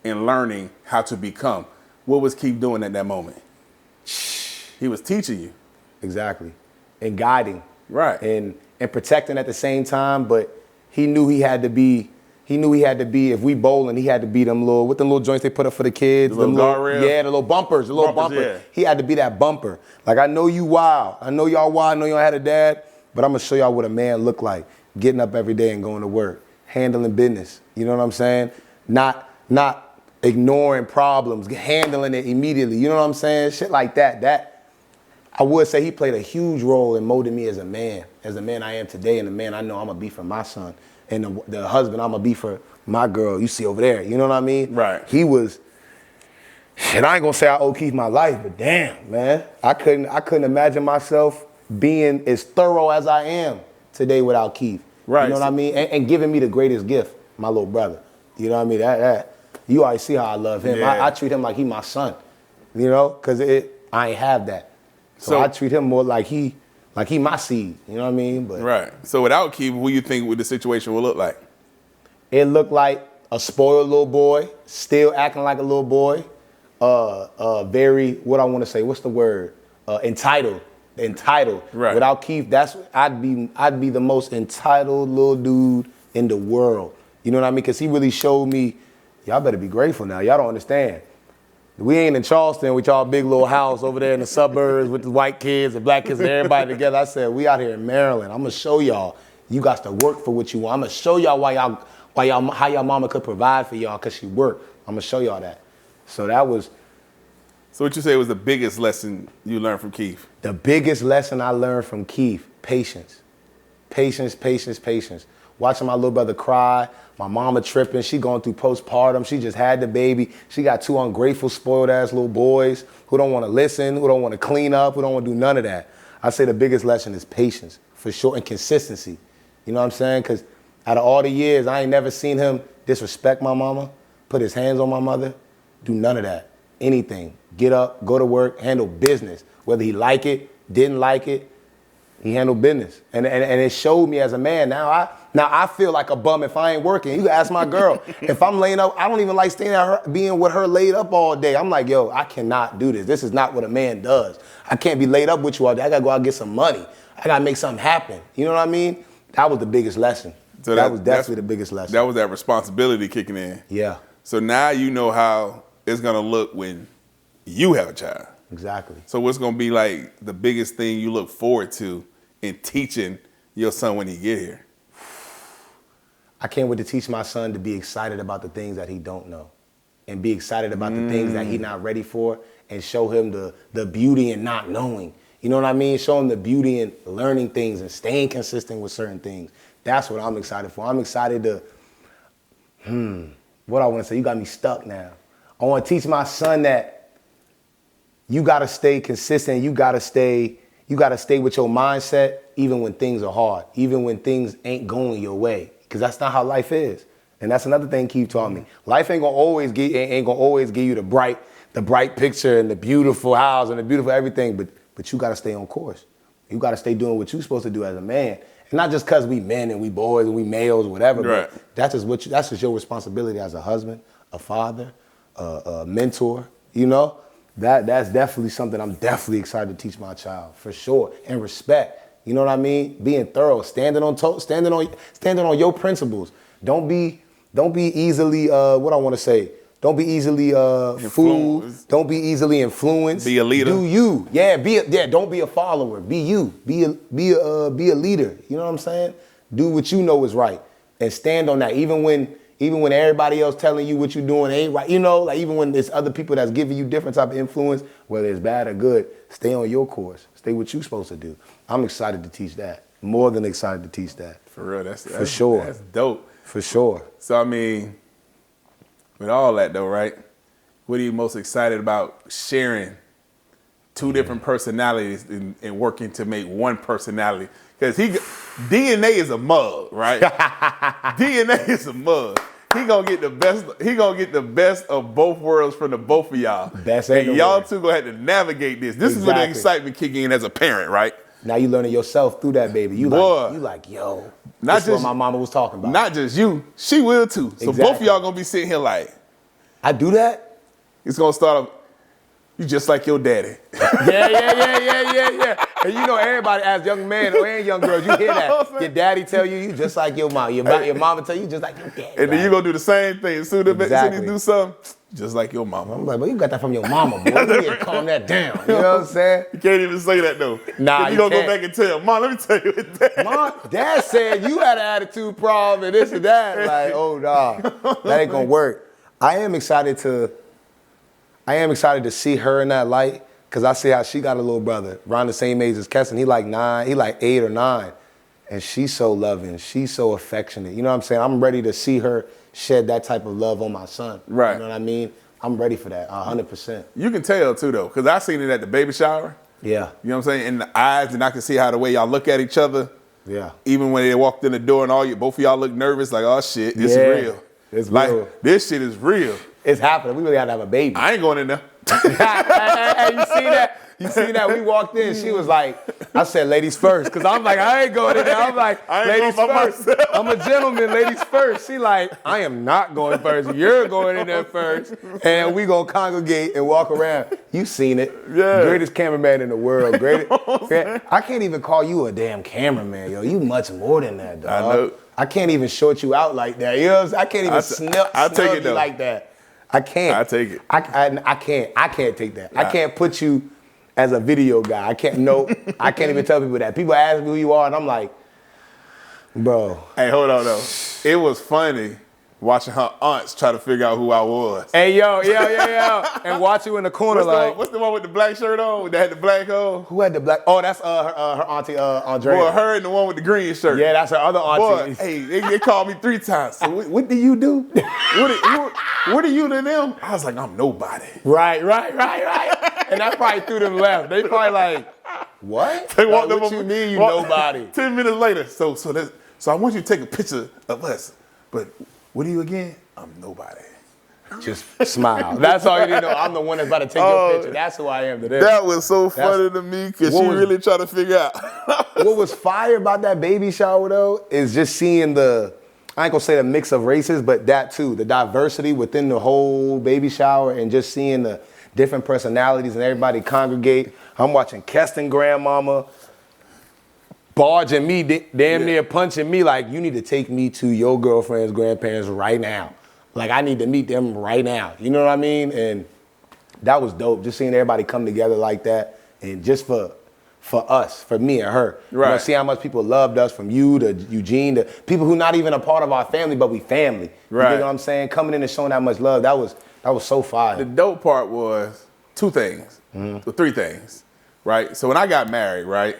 and learning how to become. What was Keith doing at that moment? He was teaching you. Exactly, and guiding. Right. And protecting at the same time, but he knew he had to be, if we bowling, he had to be them little joints they put up for the kids. The little guardrail? Yeah, the little bumpers, Yeah. He had to be that bumper. Like, I know you wild. I know y'all wild. I know y'all had a dad, but I'm gonna show y'all what a man look like. Getting up every day and going to work, handling business. You know what I'm saying? Not ignoring problems, handling it immediately. You know what I'm saying? Shit like that. That I would say he played a huge role in molding me as a man I am today, and the man I know I'm gonna be for my son, and the husband I'm gonna be for my girl. You see over there. You know what I mean? Right. He was. And I ain't gonna say I owe Keith my life, but damn, man, I couldn't imagine myself being as thorough as I am today without Keith. Right. You know what I mean? And giving me the greatest gift, my little brother. You know what I mean? That you already see how I love him. Yeah. I treat him like he my son. You know, cause I ain't have that. So I treat him more like he my seed. You know what I mean? But Right. So without Keith, what do you think the situation will look like? it looked like a spoiled little boy, still acting like a little boy. Very, what I want to say, what's the word? Entitled. Right. Without Keith, I'd be the most entitled little dude in the world. You know what I mean? Because he really showed me, y'all better be grateful now. Y'all don't understand. We ain't in Charleston with y'all big little house over there in the suburbs with the white kids and black kids and everybody together. I said, we out here in Maryland. I'm gonna show y'all, you got to work for what you want. I'm gonna show y'all how y'all mama could provide for y'all because she worked. I'm gonna show y'all that. So that was So what you say was the biggest lesson you learned from Keith? the biggest lesson I learned from Keith. Patience. Patience. Watching my little brother cry, my mama tripping, she going through postpartum, she just had the baby. She got two ungrateful, spoiled ass little boys who don't want to listen, who don't want to clean up, who don't want to do none of that. I say the biggest lesson is patience, for sure, and consistency. You know what I'm saying? Because out of all the years, I ain't never seen him disrespect my mama, put his hands on my mother, do none of that. Anything. Get up, go to work, handle business. Whether he like it, didn't like it, he handled business. And it showed me as a man. Now I feel like a bum if I ain't working. You can ask my girl. If I'm laying up, I don't even like staying at her, being with her laid up all day. I'm like, yo, I cannot do this. This is not what a man does. I can't be laid up with you all day. I gotta go out and get some money. I gotta make something happen. You know what I mean? That was the biggest lesson. So that was definitely the biggest lesson. That was that responsibility kicking in. Yeah. So now you know how it's gonna look when you have a child. Exactly. So what's gonna be like the biggest thing you look forward to in teaching your son when he get here? I can't wait to teach my son to be excited about the things that he don't know and be excited about the things that he's not ready for and show him the beauty in not knowing. You know what I mean? Show him the beauty in learning things and staying consistent with certain things. That's what I'm excited for. I'm excited to, what I want to say, you got me stuck now. I want to teach my son that you got to stay consistent. You got to stay with your mindset even when things are hard, even when things ain't going your way, because that's not how life is. And that's another thing Keith taught me. Life ain't gonna always give you the bright picture and the beautiful house and the beautiful everything, but you got to stay on course. You got to stay doing what you're supposed to do as a man. And not just because we men and we boys and we males or whatever, right. But that's just your responsibility as a husband, a father, a mentor, you know? That's definitely something I'm definitely excited to teach my child, for sure. And respect. You know what I mean? Being thorough, standing on your principles. Don't be easily don't be easily fooled. Don't be easily influenced. Be a leader. Do you? Don't be a follower. Be you. Be a leader. You know what I'm saying? Do what you know is right and stand on that. Even when everybody else telling you what you're doing ain't right, you know, like even when there's other people that's giving you different type of influence, whether it's bad or good, stay on your course. Stay what you're supposed to do. I'm excited to teach that. More than excited to teach that. For real, that's sure. That's dope. For sure. So I mean, with all that though, right? What are you most excited about sharing two different personalities and working to make one personality? Because DNA is a mug, right? DNA is a mug. He gonna get the best. He gonna get the best of both worlds from the both of y'all. Best ain't and no y'all word. two gonna have to navigate this. This is where the excitement kick in as a parent, right? Now you learning yourself through that, baby. You like, yo, Not this is just what my mama was talking about. Not just you, she will too. So both of Exactly. y'all gonna be sitting here like, I do that? it's gonna start up. You just like your daddy. Yeah. And you know, everybody, as young men and young girls, you hear that. Your daddy tell you just like your mom. Your mama tell you just like your daddy. And then you gonna do the same thing. As soon as Exactly. you do something, just like your mama. I'm like, well, you got that from your mama, boy. You need to calm that down. You know what I'm saying? You can't even say that though. Nah, you you gonna can't. go back and tell Mom, let me tell you what that. Mom, Dad said you had an attitude problem and this and that. Like, oh, nah, that ain't gonna work. I am excited to see her in that light because I see how she got a little brother around the same age as Keston. He like 8 or 9. And she's so loving. She's so affectionate. You know what I'm saying? I'm ready to see her shed that type of love on my son. Right. You know what I mean? I'm ready for that, 100%. You can tell too though, because I seen it at the baby shower. Yeah. You know what I'm saying? In the eyes, and I can see how the way y'all look at each other. Yeah. Even when they walked in the door and both of y'all look nervous, like, oh shit, this is real. It's like, real. this shit is real. It's happening. We really had to have a baby. I ain't going in there. Hey, you see that? You see that? We walked in. She was like, I said, ladies first. Because I'm like, I ain't going in there. I'm like, I ain't ladies going by first. myself. I'm a gentleman, ladies first. She like, I am not going first. You're going in there first. And we going to congregate and walk around. You seen it. Yeah. Greatest cameraman in the world. Yeah, I can't even call you a damn cameraman, yo. You much more than that, dog. I know. I can't even short you out like that. You know what I'm saying? I can't even I'll take snub it, you though. like that. I can't. I take it. I can't take that. I can't put you as a video guy. I can't even tell people that. People ask me who you are, and I'm like, bro. Hey, hold on though. It was funny watching her aunts try to figure out who I was. Hey, yo. And watch you in the corner What's the one with the black shirt on? That had the black on? who had the black? Oh, that's her auntie, Andrea. Boy, her and the one with the green shirt. Yeah, that's her other auntie. Boy, hey, they called me 3 times. So what do you do? What are you to them? I was like, I'm nobody. Right. And that probably threw them left. They probably like, what? They walked Like, up what on you me- mean you walked- nobody? 10 minutes later, so I want you to take a picture of us. But what are you again? I'm nobody. Just smile. That's all you need to know. I'm the one that's about to take your picture. That's who I am today. That was so funny to me because she really tried to figure out. What was fire about that baby shower though is just seeing I ain't gonna say the mix of races, but that too, the diversity within the whole baby shower and just seeing the different personalities and everybody congregate. I'm watching Keston grandmama barging me, damn near punching me like, you need to take me to your girlfriend's grandparents right now. Like, I need to meet them right now. You know what I mean? And that was dope, just seeing everybody come together like that. And just for us, for me and her. Right. You know, see how much people loved us, from you to Eugene to people who not even a part of our family, but we family. Right. You know what I'm saying? Coming in and showing that much love, that was so fire. The dope part was 2 things, or 3 things, right? So when I got married, right,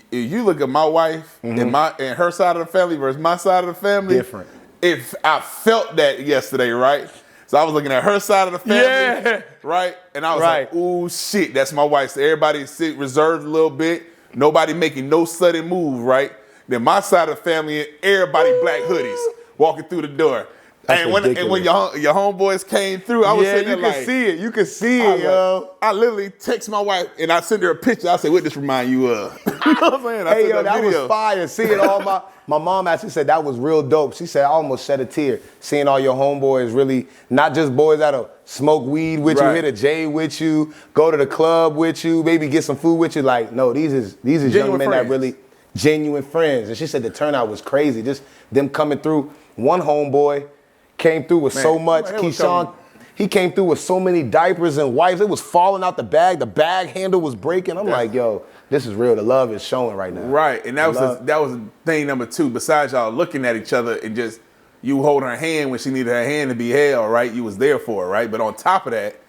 if you look at my wife and her side of the family versus my side of the family, Different. If I felt that yesterday, right? So I was looking at her side of the family, right? And I was like, ooh, shit, that's my wife. So everybody sit reserved a little bit. Nobody making no sudden move, right? Then my side of the family, everybody black hoodies walking through the door. That's And when your homeboys came through, I was sitting there like, You could see it, yo. I literally text my wife and I send her a picture. I say, what this remind you of? You know what I'm saying? I Hey, sent yo, her a that video. was fire. Seeing all my mom actually said that was real dope. She said, I almost shed a tear seeing all your homeboys really, not just boys that'll smoke weed with you, Right. hit a J with you, go to the club with you, maybe get some food with you. Like, no, these is young men that friends. really genuine friends. And she said the turnout was crazy. Just them coming through. One homeboy came through with so much. man, it was Keyshawn, coming. he came through with so many diapers and wipes. It was falling out the bag. The bag handle was breaking. I'm like, yo, this is real. The love is showing right now. Right, and that was thing number 2. Besides y'all looking at each other and just you holding her hand when she needed her hand to be held, right? You was there for her, right? But on top of that,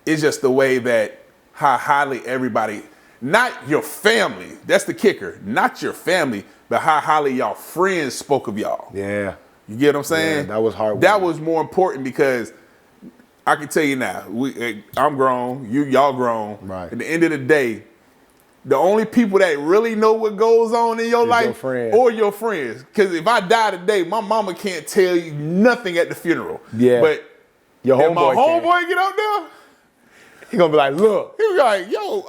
it's just the way that how highly everybody, not your family, that's the kicker, not your family, but how highly y'all friends spoke of y'all. Yeah. You get what I'm saying? Yeah, that was hard. That was more important because I can tell you now, I'm grown, y'all grown. Right. At the end of the day, the only people that really know what goes on in your life your friends. or your friends. Because if I die today, my mama can't tell you nothing at the funeral. Yeah. But Your if my homeboy can. homeboy get up there, He gonna be like, look. he be like, yo,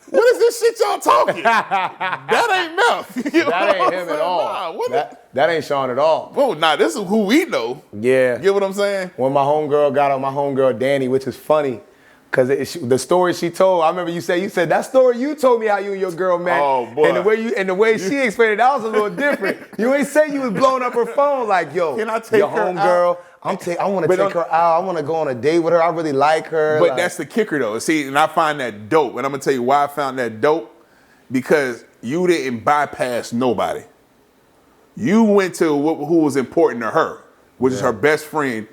what is this shit y'all talking? That ain't mouth. You know That what ain't I'm him at saying? all. Nah, what That ain't Sean at all. this is who we know. Yeah. You get what I'm saying? When my homegirl got on, my homegirl Danny, which is funny, Cause the story she told, I remember you said that story you told me how you and your girl met. Oh boy! And the way she explained it, that was a little different. You ain't say you was blowing up her phone like, yo, can I take your her homegirl? I want to take her out. I want to go on a date with her. I really like her. But like, that's the kicker though. See, and I find that dope. And I'm gonna tell you why I found that dope. Because you didn't bypass nobody. You went to who was important to her, which is her best friend,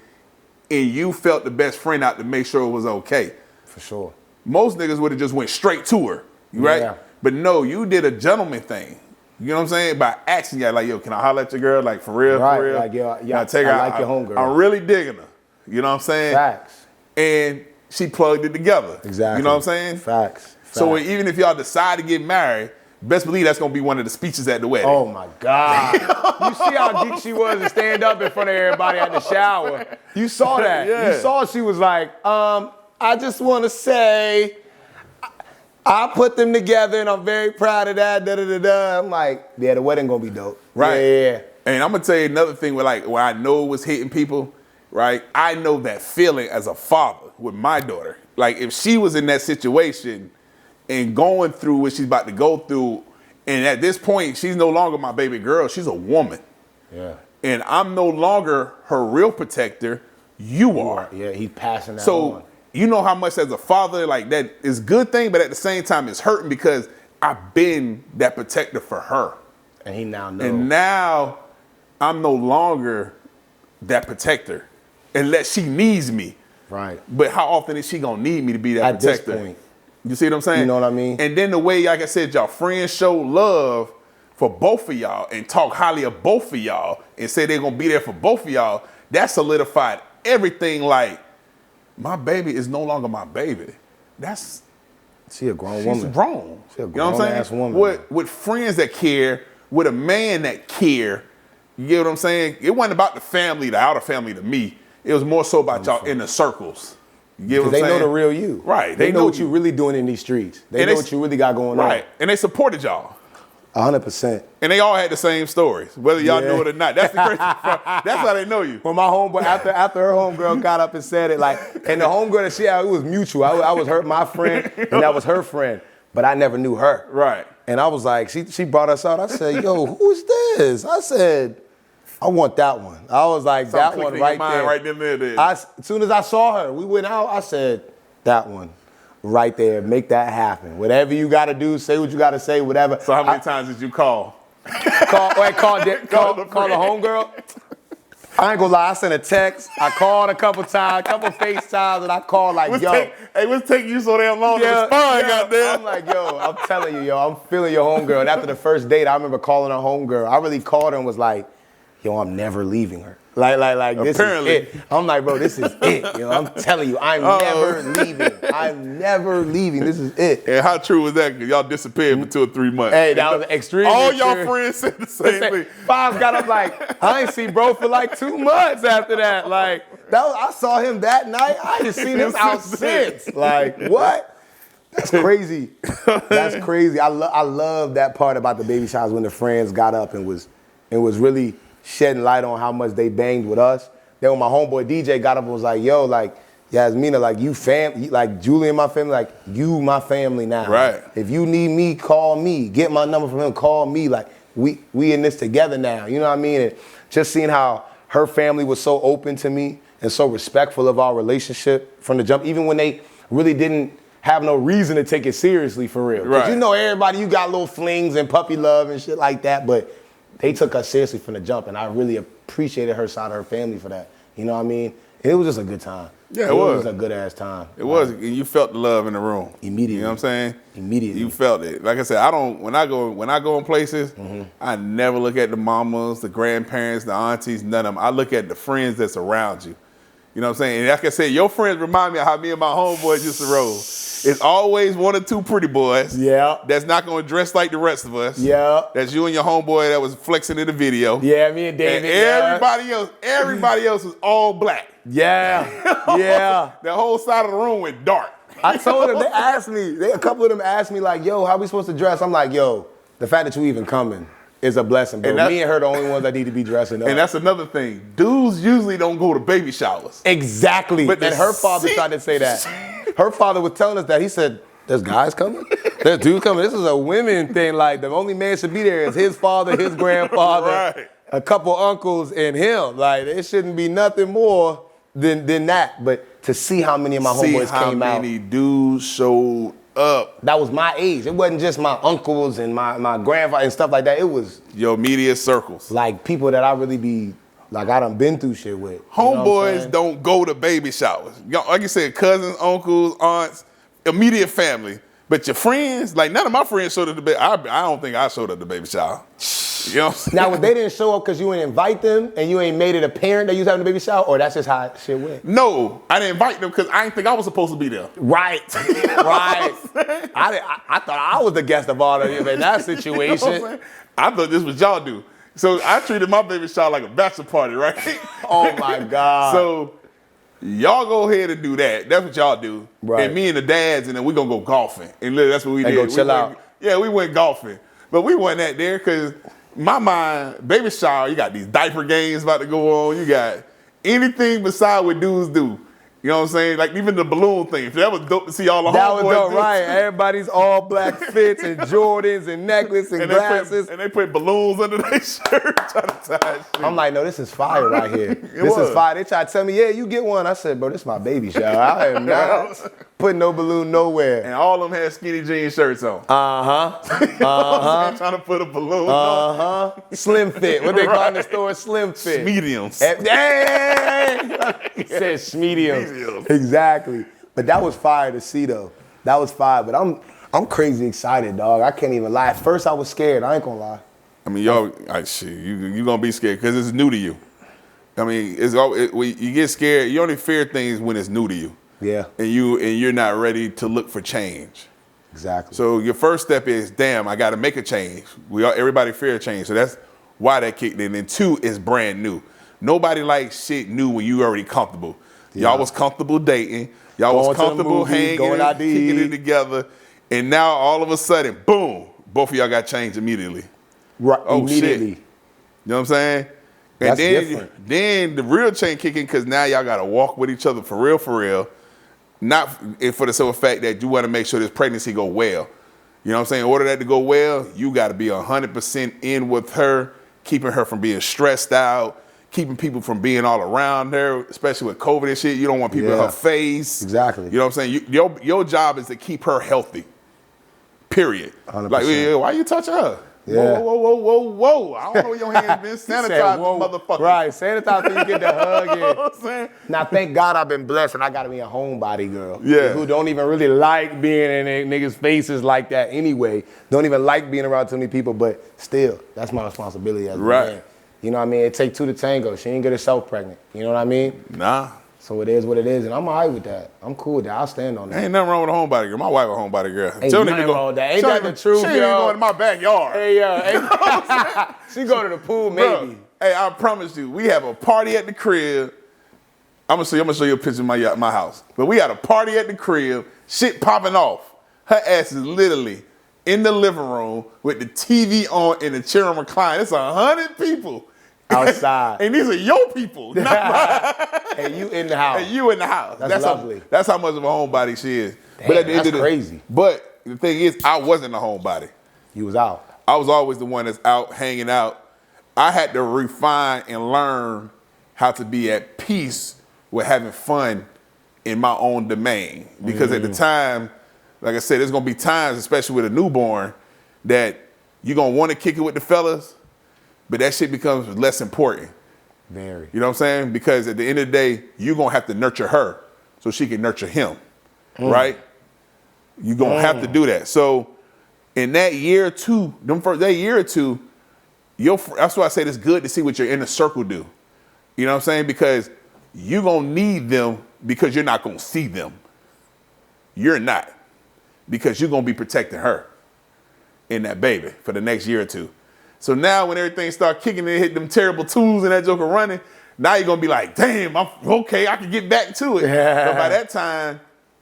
and you felt the best friend out to make sure it was okay. For sure. Most niggas would have just went straight to her, right? Yeah. But no, you did a gentleman thing. You know what I'm saying? By asking you, like, yo, can I holler at your girl? Like, for real, Right, for real? like, yo, Can I take her I like out? your homegirl. I'm really digging her. You know what I'm saying? Facts. And she plugged it together. Exactly. You know what I'm saying? Facts. So even if y'all decide to get married, best believe that's gonna be one of the speeches at the wedding. Oh my God. You see how deep she was to stand up in front of everybody at the shower. You saw that. Yeah. You saw she was like, I just want to say, I put them together and I'm very proud of that. Da, da, da, da. I'm like, yeah, the wedding gonna be dope. Right. Yeah. And I'm gonna tell you another thing where I know it was hitting people, right? I know that feeling as a father with my daughter. Like if she was in that situation and going through what she's about to go through, and at this point, she's no longer my baby girl, she's a woman. Yeah. And I'm no longer her real protector, you are. Yeah, he's passing that So on. you know how much as a father, like that is a good thing, but at the same time it's hurting because I've been that protector for her. And he now knows. And now I'm no longer that protector unless she needs me. Right. But how often is she gonna need me to be that At this protector? point. You see what I'm saying? You know what I mean? And then the way, like I said, y'all friends show love for both of y'all and talk highly of both of y'all and say they're gonna be there for both of y'all, that solidified everything. Like, my baby is no longer my baby. She a grown She's woman. grown. She a You know what I'm grown-ass saying? woman. With friends that care, with a man that care, you get what I'm saying? It wasn't about the family, the outer family to me. It was more so about y'all inner circles. You get what I'm They saying? know the real you. Right. They know know what you really doing in these streets. They And know they- what you really got going Right. And they supported y'all. on. 100%. And they all had the same stories, whether y'all Yeah. knew it or not. That's the crazy part. That's how they know you. When my homeboy, after her homegirl got up and said it, like, and the homegirl that she had, it was mutual. I was my friend, and that was her friend, but I never knew her. Right. And I was like, she brought us out. I said, yo, who's this? I said, I want that one. I was like, Something that one clicked in right your mind there. right then and there. As soon as I saw her, we went out, I said, that one. Right there, make that happen. Whatever you gotta do, say what you gotta say, whatever. So how many times did you call? Call the homegirl. I ain't gonna lie, I sent a text. I called a couple times, couple FaceTimes, and I called like, What's taking you so damn long to respond, goddamn? I'm like, yo, I'm telling you, yo, I'm feeling your homegirl. And after the first date, I remember calling her homegirl. I really called her and was like, yo, I'm never leaving her. Like, this Apparently. is it. I'm like, bro, this is it. You know, I'm telling you, I'm never leaving. I'm never leaving. This is it. And how true was that? Because y'all disappeared for 2 or 3 months. Hey, that was extreme. All y'all friends said the same thing. Fives got up like, I ain't seen bro for like 2 months after that. Like, I saw him that night. I ain't seen him out since. Like, what? That's crazy. That's crazy. I love that part about the baby showers when the friends got up and was really shedding light on how much they banged with us. Then when my homeboy DJ got up and was like, yo, like, Yasmina, like, you like, Julie and my family, like, you my family now. Right. If you need me, call me. Get my number from him, call me. Like, we in this together now. You know what I mean? And just seeing how her family was so open to me and so respectful of our relationship from the jump, even when they really didn't have no reason to take it seriously for real. 'Cause Right. you know everybody, you got little flings and puppy love and shit like that, but they took us seriously from the jump, and I really appreciated her side of her family for that. You know what I mean? It was just a good time. Yeah, it was. It was a good ass time. It was. You felt the love in the room. Immediately. You know what I'm saying? Immediately. You felt it. Like I said, when I go in places, I never look at the mamas, the grandparents, the aunties, none of them. I look at the friends that's around you. You know what I'm saying? And like I said, your friends remind me of how me and my homeboys used to roll. It's always 1 or 2 pretty boys. Yeah. That's not going to dress like the rest of us. Yeah. That's you and your homeboy that was flexing in the video. Yeah, me and David. And everybody else was all black. Yeah. Yeah. The whole side of the room went dark. I told them, they asked me, a couple of them asked me like, yo, how we supposed to dress? I'm like, yo, the fact that you even coming is a blessing, bro. Me and her the only ones that need to be dressing up. And that's another thing. Dudes usually don't go to baby showers. Exactly. But and her father tried to say that. Her father was telling us that. He said, there's guys coming? There's dudes coming? This is a women thing. Like, the only man should be there is his father, his grandfather, Right. a couple uncles, and him. Like, it shouldn't be nothing more than that. But to see how many of my homeboys came out. how many dudes showed up. That was my age. It wasn't just my uncles and my grandfather and stuff like that. It was Your immediate circles. like people that I really be, like I done been through shit with. You know what I'm Homeboys saying? don't go to baby showers. Like you said, cousins, uncles, aunts, immediate family. But your friends, like none of my friends showed up to baby. I don't think I showed up to baby shower. You know what I'm saying? Now, they didn't show up because you didn't invite them and you ain't made it apparent that you was having a baby shower, or that's just how shit went? No, I didn't invite them because I didn't think I was supposed to be there. Right, right. I thought I was the guest of honor in that situation. You know what I'm saying? I thought this was y'all do. So I treated my baby shower like a bachelor party, right? Oh my God. So y'all go ahead and do that. That's what y'all do. Right. And me and the dads, and then we gonna go golfing. And literally, that's what we did. go chill out. Yeah, we went golfing. But we wasn't at there because my mind, baby shower, you got these diaper games about to go on. You got anything beside what dudes do. You know what I'm saying? Like even the balloon thing. If that was dope to see all the That homeboys was dope, do. right? Everybody's all black fits and Jordans and necklace and glasses. They put balloons under their shirt trying to tie shit. I'm like, no, this is fire right here. This is fire. They tried to tell me, yeah, you get one. I said, bro, this is my baby shower. I am not putting no balloon nowhere. And all of them had skinny jean shirts on. Trying to put a balloon on. Slim fit. What they call in the store, slim fit. Mediums. Hey! He said mediums. Exactly. But that was fire to see though. That was fire. But I'm crazy excited, dog. I can't even lie. At first I was scared. I ain't gonna lie. I mean, you gonna be scared because it's new to you. I mean, when you get scared, you only fear things when it's new to you. Yeah. And you're not ready to look for change. Exactly. So your first step is, damn, I got to make a change. Everybody fear change, so that's why that kicked in. And 2 is brand new. Nobody likes shit new when you already comfortable. Yeah. Y'all was comfortable dating. Y'all Going was to the comfortable movies, hanging, going out to kicking eat. it together. And now all of a sudden, boom, both of y'all got changed immediately. Right. Oh, Immediately. shit. You know what I'm saying? And That's different. then the real change kicking because now y'all got to walk with each other for real. Not for the simple fact that you want to make sure this pregnancy go well. You know what I'm saying? In order that to go well, you got to be 100% in with her, keeping her from being stressed out, keeping people from being all around her, especially with COVID and shit. You don't want people in her face. Exactly. You know what I'm saying? Your job is to keep her healthy. Period. 100%. Like, yeah, why you touching her? Yeah. Whoa. I don't know your hands been sanitized, motherfucker. Right, sanitize when you get the hug in. You know what I'm saying? Now, thank God I've been blessed and I got to be a homebody girl. Yeah. Who don't even really like being in niggas' faces like that anyway. Don't even like being around too many people, but still, that's my responsibility as a Right. man. You know what I mean? It take 2 to tango. She ain't get herself pregnant. You know what I mean? Nah. So it is what it is, and I'm all right with that. I'm cool with that. I'll stand on that. Ain't nothing wrong with a homebody girl. My wife a homebody girl. Ain't nothing wrong with that. Ain't that the truth, She ain't yo? even going to my backyard. Hey, she go to the pool, maybe. Bro, hey, I promise you, we have a party at the crib. I'm gonna show you a picture of my house. But we had a party at the crib, shit popping off. Her ass is literally in the living room with the TV on and the chair and recline. It's 100 people. Outside. And these are your people, not mine. And you in the house. And you in the house. That's lovely. That's how much of a homebody she is. Damn, that's crazy. But the thing is, I wasn't a homebody. You was out. I was always the one that's out hanging out. I had to refine and learn how to be at peace with having fun in my own domain. Because at the time, like I said, there's gonna be times, especially with a newborn, that you're gonna want to kick it with the fellas, but that shit becomes less important. Very. You know what I'm saying? Because at the end of the day, you're gonna have to nurture her so she can nurture him, right? You're gonna have to do that. So in that year or two, that's why I said it's good to see what your inner circle do. You know what I'm saying? Because you're gonna need them because you're not gonna see them. You're not. Because you're gonna be protecting her and that baby for the next year or two. So now when everything start kicking and hit them terrible twos and that joker running, now you're gonna be like, damn, I'm okay, I can get back to it. Yeah. But by that time,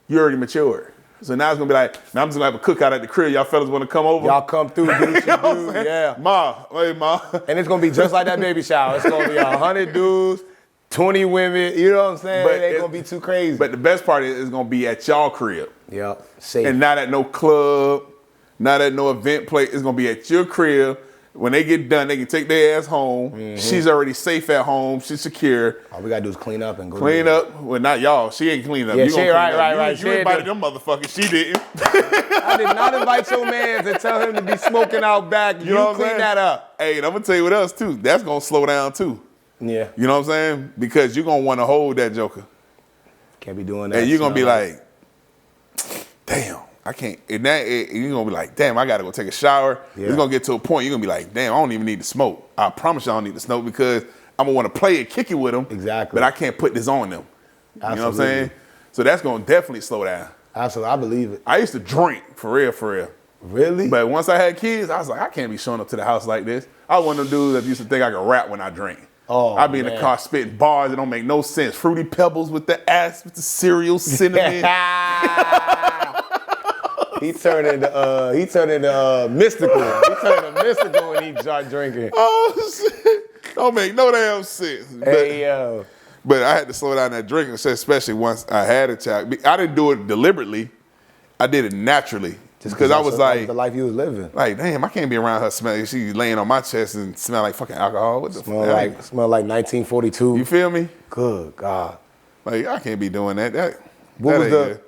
you already matured. So now it's gonna be like, now I'm just gonna have a cookout at the crib. Y'all fellas wanna come over? Y'all come through, do what you do. Yeah. Ma, hey, Ma. And it's gonna be just like that baby shower. It's gonna be 100 dudes, 20 women. You know what I'm saying? But it ain't gonna be too crazy. But the best part is it's gonna be at y'all crib. Yep. Safe. And not at no club, not at no event place. It's gonna be at your crib. When they get done, they can take their ass home. Mm-hmm. She's already safe at home. She's secure. All we gotta do is clean up and go. Clean up. Well, not y'all. She ain't clean up. Yeah, you she gonna clean right. up. You invited them motherfuckers. She didn't. I did not invite your man to tell him to be smoking out back. You know what I'm clean saying? that up. Hey, and I'm gonna tell you what else too. That's gonna slow down too. Yeah. You know what I'm saying? Because you're gonna want to hold that joker. Can't be doing that. And you're gonna be like, damn, I can't. And you're gonna be like, damn, I gotta go take a shower. Yeah. It's gonna get to a point you're gonna be like, damn, I don't even need to smoke. I promise you I don't need to smoke because I'm gonna want to play it, kick it with them. Exactly. But I can't put this on them. Absolutely. You know what I'm saying? So that's gonna definitely slow down. Absolutely, I believe it. I used to drink for real. Really? But once I had kids, I was like, I can't be showing up to the house like this. I was one of them dudes that used to think I could rap when I drink. Oh, I'd be in the man. car spitting bars that don't make no sense. Fruity Pebbles with the cereal cinnamon. He turned into mystical. He turned into mystical when he started drinking. Oh shit! Don't make no damn sense. Hey yo. But I had to slow down that drinking, especially once I had a child. I didn't do it deliberately. I did it naturally. Just because I was like, the life you was living. Like, damn, I can't be around her smelling. She laying on my chest and smell like fucking alcohol. What the Smell fuck? like 1942. You feel me? Good God. Like, I can't be doing that. What was ain't the? good.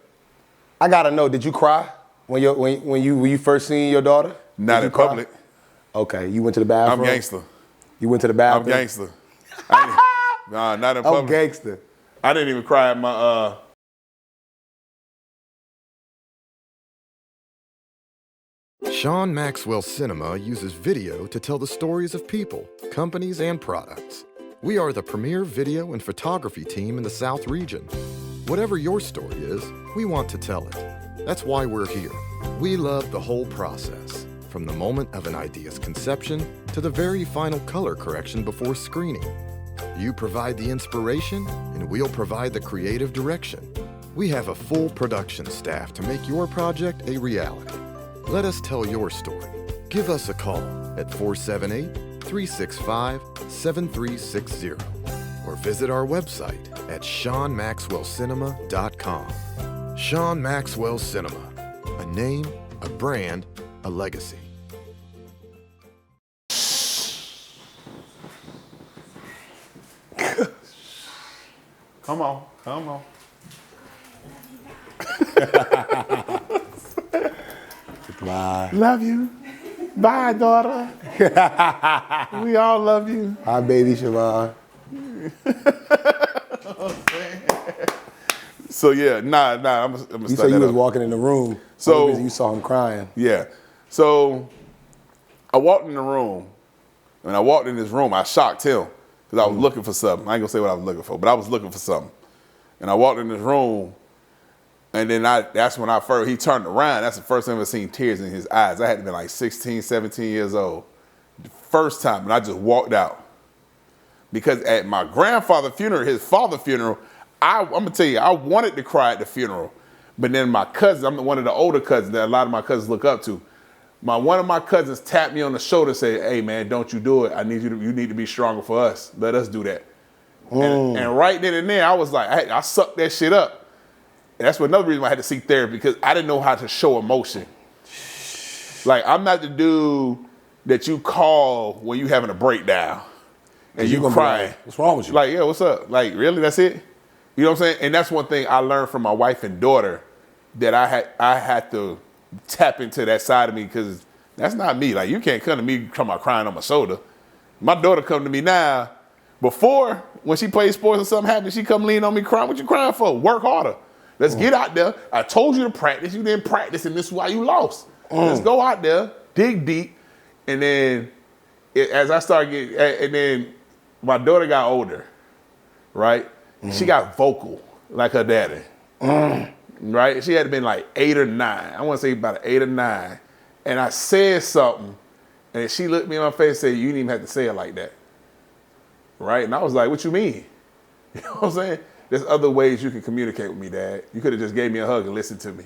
I gotta know. Did you cry when you first seen your daughter? Not Did in you cry? public. Okay, you went to the bathroom. I'm gangster. You went to the I'm bathroom. gangster. Nah, not in I'm public. gangster. I didn't even cry at my Sean Maxwell Cinema uses video to tell the stories of people, companies, and products. We are the premier video and photography team in the South region. Whatever your story is, we want to tell it. That's why we're here. We love the whole process, from the moment of an idea's conception to the very final color correction before screening. You provide the inspiration, and we'll provide the creative direction. We have a full production staff to make your project a reality. Let us tell your story. Give us a call at 478-365-7360 or visit our website at SeanMaxwellCinema.com. Sean Maxwell Cinema, a name, a brand, a legacy. Come on. Bye. Love you. Bye, daughter. We all love you. Hi, baby Siobhan. So yeah, nah. I'm gonna You start said you that was up. walking in the room. So- you saw him crying. Yeah. So I walked in the room. When I walked in this room, I shocked him because I was looking for something. I ain't gonna say what I was looking for, but I was looking for something. And I walked in this room, and then that's when he turned around. That's the first time I've seen tears in his eyes. I had to be like 16, 17 years old. The first time, and I just walked out. Because at my grandfather's funeral, his father's funeral, I'm gonna tell you, I wanted to cry at the funeral. But then my cousin, I'm one of the older cousins that a lot of my cousins look up to. One of my cousins tapped me on the shoulder and said, hey man, don't you do it. You need to be stronger for us. Let us do that. And right then and there, I was like, I sucked that shit up. And that's another reason why I had to seek therapy, because I didn't know how to show emotion. Like, I'm not the dude that you call when you having a breakdown and you crying. Like, what's wrong with you? Like, yeah, what's up? Like, really, that's it? You know what I'm saying? And that's one thing I learned from my wife and daughter, that I had to tap into that side of me, because that's not me. Like, you can't come to me come out crying on my shoulder. My daughter come to me now. Before, when she plays sports and something happens, she come lean on me crying. What you crying for? Work harder. Let's get out there. I told you to practice. You didn't practice, and this is why you lost. Let's go out there, dig deep, and then as I started getting, and then my daughter got older, right? She got vocal like her daddy, right? She had been like 8 or 9. I want to say about 8 or 9. And I said something, and she looked me in my face and said, you didn't even have to say it like that, right? And I was like, what you mean? You know what I'm saying? There's other ways you can communicate with me, Dad. You could have just gave me a hug and listened to me.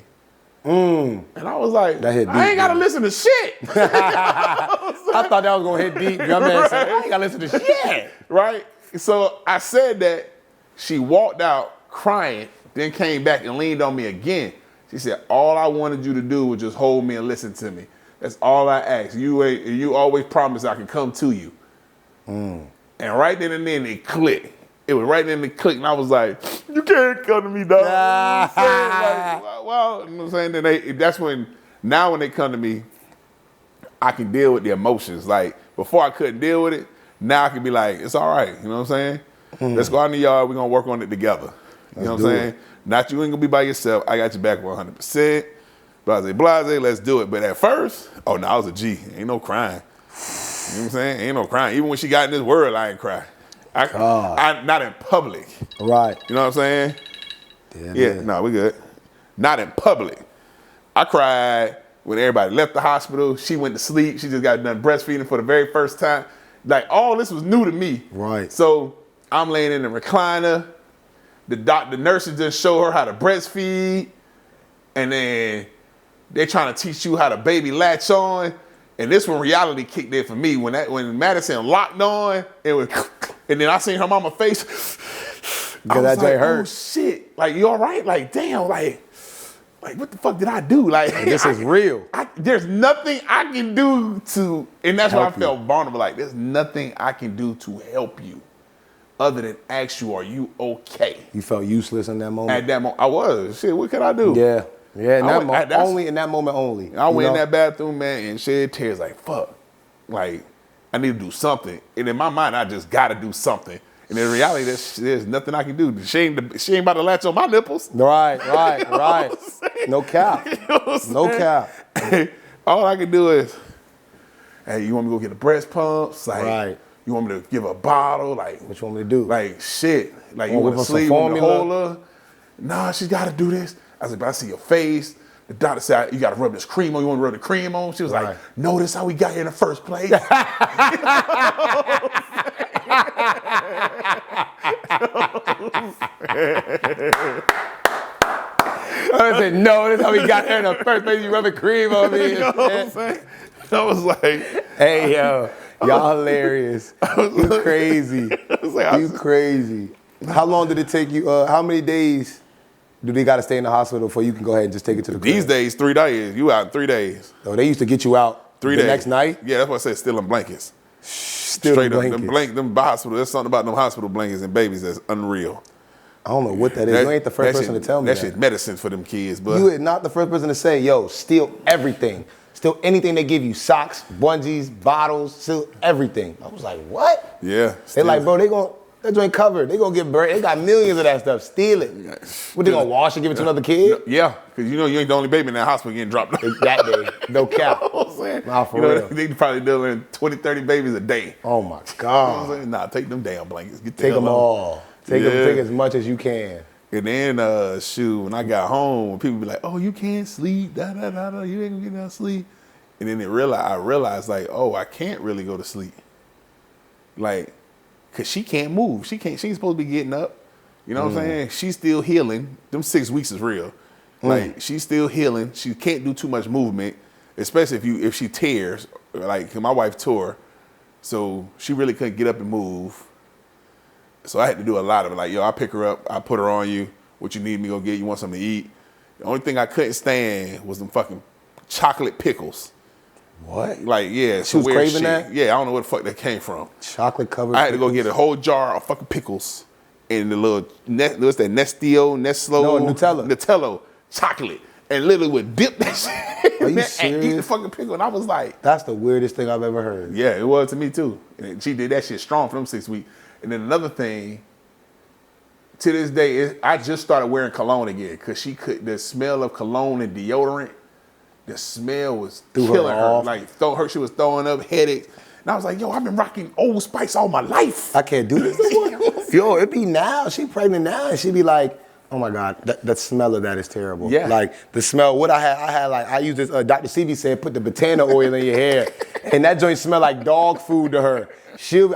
And I was like, That hit I deep, ain't got to man. listen to shit. I thought that was gonna hit deep. Your man said, I ain't gotta listen to shit. Right? So I said that. She walked out crying, then came back and leaned on me again. She said, all I wanted you to do was just hold me and listen to me. That's all I asked. You always promised I could come to you. And right then and then it clicked. It was right then and it clicked, and I was like, you can't come to me, dog. You know what I'm saying? Like, well, you know what I'm saying? Then that's when they come to me, I can deal with the emotions. Like, before I couldn't deal with it, now I can be like, it's all right. You know what I'm saying? Let's go out in the yard. We're going to work on it together. You know what I'm saying? Not you ain't going to be by yourself. I got your back 100%. Blase, let's do it. But at first, I was a G. Ain't no crying. You know what I'm saying? Ain't no crying. Even when she got in this world, I ain't cry. I not in public. Right. You know what I'm saying? Yeah, no, we good. Not in public. I cried when everybody left the hospital. She went to sleep. She just got done breastfeeding for the very first time. Like, all this was new to me. Right. So I'm laying in the recliner. The nurses just show her how to breastfeed. And then they're trying to teach you how to baby latch on. And this when reality kicked in for me. When Madison locked on, and then I seen her mama face. I was like, oh shit. Like, you all right? Like, damn, like what the fuck did I do? Like, this is real. There's nothing I can do to, and that's why I felt you. vulnerable. Like, there's nothing I can do to help you other than ask you, are you okay? You felt useless in that moment? At that moment, I was. Shit, what could I do? Yeah, in that moment only. I went in that bathroom, man, and shed tears like, fuck. Like, I need to do something. And in my mind, I just got to do something. And in reality, there's nothing I can do. She ain't about to latch on my nipples. Right. You know what I'm saying? No cap. You know what I'm No saying? cap. All I can do is, hey, you want me to go get the breast pumps? Like, Right. You want me to give her a bottle? Like, What you want me to do? like, shit. Like, you Want want to to sleep? You want me to formula? hold her? Nah, she's got to do this. I was like, but I see your face. The doctor said, you got to rub this cream on. You want to rub the cream on? She was Right. like, no, this is how we got here in the first place. I said, no, this is how we got there in the first place. You rubbing cream on me. You know what I'm saying? I was like, Hey, yo, y'all hilarious. You crazy. You crazy. How long did it take you? How many days do they got to stay in the hospital before you can go ahead and just take it to the crib? these days, 3 days. You out in 3 days. Oh, they used to get you out 3 the days. next night? Yeah, that's why I said still in blankets. Still Straight in up, blankets. them hospital. There's something about them hospital blankets and babies that's unreal. I don't know what that is. You ain't the first person to tell me that. That shit medicine for them kids, but You are not the first person to say, yo, steal everything. Steal anything they give you. Socks, bungees, bottles, steal everything. I was like, what? yeah. They still- like, bro, that joint covered. They gonna get burned. They got millions of that stuff. Steal it. What, they gonna wash and give it to another kid? Yeah, because you know you ain't the only baby in that hospital getting dropped. That day. No cap. You know what I'm saying? Nah, for you know, real. They probably dealing 20, 30 babies a day. Oh my You know what I'm God. saying? Nah, take them damn blankets. Get the Take hell them on. all. Take as much as you can. And then, shoot, when I got home, people be like, oh, you can't sleep, you ain't gonna get enough sleep. And then I realized, like, oh, I can't really go to sleep. Like, because she can't move. She ain't supposed to be getting up. You know what I'm saying? She's still healing. Them 6 weeks is real. Like, she's still healing. She can't do too much movement, especially if she tears. Like, my wife tore, so she really couldn't get up and move. So I had to do a lot of it. Like, yo, I pick her up, I put her on you. What you need me to go get? You want something to eat? The only thing I couldn't stand was them fucking chocolate pickles. What? Like, yeah. She was weird craving shit. that? Yeah, I don't know where the fuck that came from. Chocolate covered. I had to go get a whole jar of fucking pickles and the little, what's that, Neslo? No, Nutella. Nutella chocolate. And literally would dip that shit Are in you that and eat the serious? fucking pickle. And I was like, That's the weirdest thing I've ever heard. yeah, it was to me too. And she did that shit strong for them 6 weeks. And then another thing, to this day, I just started wearing cologne again because the smell of cologne and deodorant, the smell was Threw her killing her. off. Like, she was throwing up headaches. And I was like, yo, I've been rocking Old Spice all my life. I can't do this no more. Yo, it be now. She pregnant now, and she be like, oh my God, the smell of that is terrible. Yeah. Like the smell. What I used this. Dr. CB said, put the botana oil in your hair, and that joint smell like dog food to her.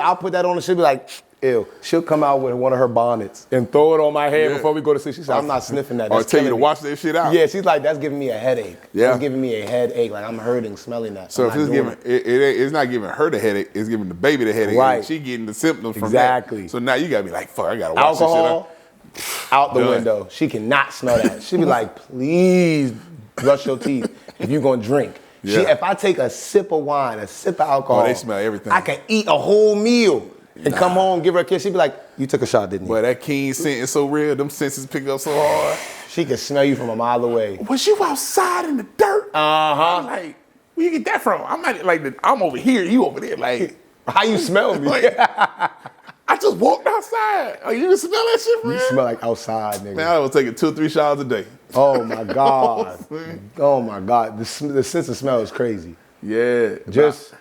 I'll put that on, and she'll be like, Ew. She'll come out with one of her bonnets and throw it on my head before we go to sleep. She said, I'm not sniffing that. Or That's tell you to killing me. wash that shit out. Yeah, she's like, that's giving me a headache. Yeah. That's giving me a headache. Like, I'm hurting smelling that. So if it's giving, it's not giving her the headache, it's giving the baby the headache. Right. And she getting the symptoms from Exactly. that. So now you gotta be like, fuck, I gotta wash Alcohol, this shit out the Done. window. She cannot smell that. She'll be like, please brush your teeth if you're gonna drink. Yeah. If I take a sip of wine, a sip of alcohol, they smell everything. I can eat a whole meal and come home, give her a kiss. She'd be like, you took a shot, didn't you? But that keen scent is so real. Them senses pick up so hard. She can smell you from a mile away. Was you outside in the dirt? I'm Uh-huh. like, where you get that from? I'm not like, I'm over here, you over there. Like, How you smell me? like, I just walked outside. Like, you smell that shit, You man? smell like outside, nigga. Man, I was taking 2 or 3 showers a day. Oh my God. Oh my God. The sense of smell is crazy. Yeah. Just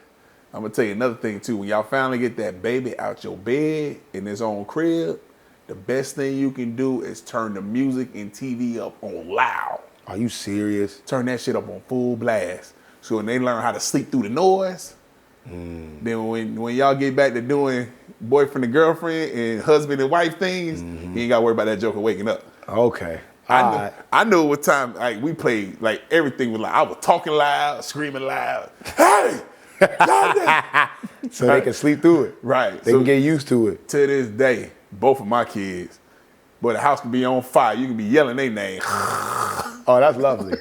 I'm gonna tell you another thing too. When y'all finally get that baby out your bed in his own crib, the best thing you can do is turn the music and TV up on loud. are you serious? Turn that shit up on full blast. So when they learn how to sleep through the noise, then when y'all get back to doing boyfriend and girlfriend and husband and wife things, you ain't gotta worry about that joker waking up. Okay. I knew what time, like, we played, like, everything was like, I was talking loud, screaming loud. Hey! So they can sleep through it. Right. They So can get used to it. to this day, both of my kids, but the house can be on fire. You can be yelling their name. Oh, that's lovely.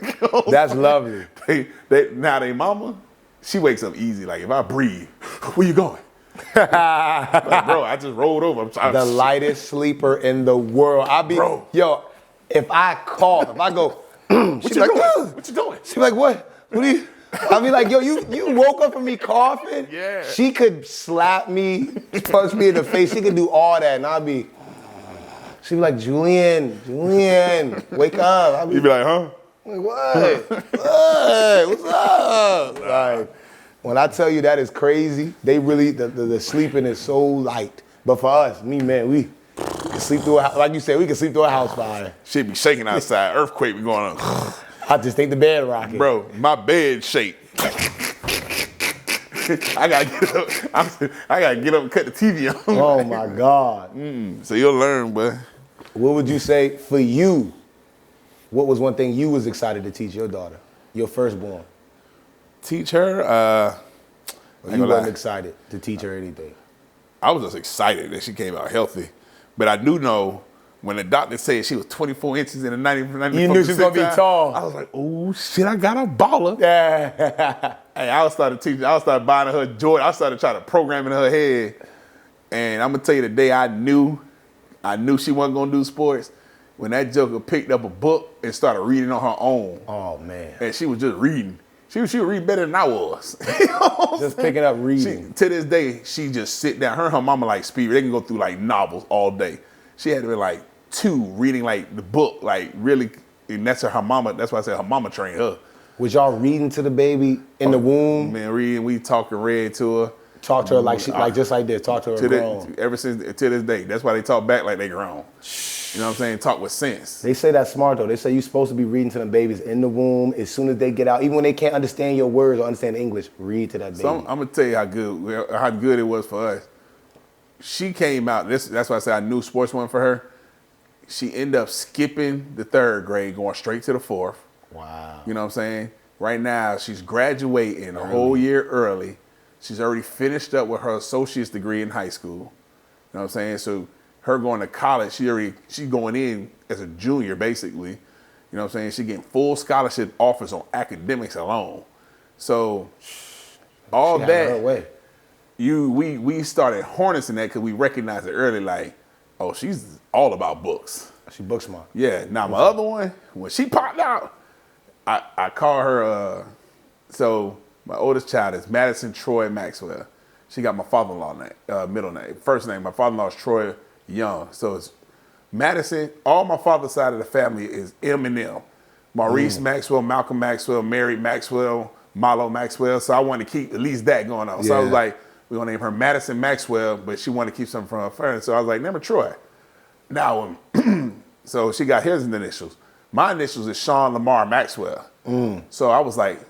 That's lovely. Now they mama, she wakes up easy. Like, if I breathe, where you going? Like, bro, I just rolled over. The lightest sleeper in the world. Yo, if I cough, if I go, What you doing? What you doing? she be like, what? What are you? I be like, yo, you woke up from me coughing? Yeah. She could slap me, punch me in the face. She could do all that, and she'd be like, Julian, wake up. You be like, huh? Like, what? What's up? Like, when I tell you that is crazy, they really, the sleeping is so light. But for us, we can sleep through like you said, we can sleep through a house fire. Shit be shaking outside. Earthquake be going on. I just think the bed rocking. Bro, my bed shake. I gotta get up. I gotta get up and cut the TV on. Oh my God. So you'll learn, but What would you say for you? What was one thing you was excited to teach your daughter, your firstborn? teach her. Or you wasn't excited to teach her anything? I was just excited that she came out healthy, but I do know when the doctor said she was 24 inches in the 90. You knew she was gonna be tall. I was like, oh shit, I got a baller. Yeah. Hey, I started buying her Jordan. I started trying to program in her head. And I'm gonna tell you the day I knew she wasn't gonna do sports, when that joker picked up a book and started reading on her own. Oh man. And she was just reading. She would read better than I was. You know what I'm Just saying? picking up reading. To this day, she just sit down. Her and her mama like speed. They can go through like novels all day. She had to be like 2 reading like the book, like really, and that's her mama. That's why I said her mama trained her. Was y'all reading to the baby in the womb? Man, reading, we talking read to her. Talk to her like just like this. Talk to her grown. Ever since to this day. That's why they talk back like they grown. You know what I'm saying? Talk with sense. They say that's smart though. They say you're supposed to be reading to them babies in the womb as soon as they get out, even when they can't understand your words or understand English. Read to that baby. So I'm gonna tell you how good it was for us. She came out. That's why I said I knew sports went for her. She ended up skipping the 3rd grade, going straight to the 4th. Wow. You know what I'm saying? Right now, she's graduating a whole year early. She's already finished up with her associate's degree in high school. You know what I'm saying? So her going to college, she's going in as a junior basically. You know what I'm saying? She getting full scholarship offers on academics alone. So all She had her that, way. we started harnessing that because we recognized it early, like, oh, she's all about books. She book smart. Yeah. Now my other one, when she popped out, I call her. So my oldest child is Madison Troy Maxwell. She got my father-in-law name, middle name, first name. My father-in-law is Troy Young. So it's Madison. All my father's side of the family is M and M. Maurice Maxwell, Malcolm Maxwell, Mary Maxwell, Malo Maxwell. So I wanted to keep at least that going on. So I was like, we're gonna name her Madison Maxwell, but she wanted to keep something from her friend. So I was like, name her Troy. Now, so she got his initials. My initials is Sean Lamar Maxwell. So I was like,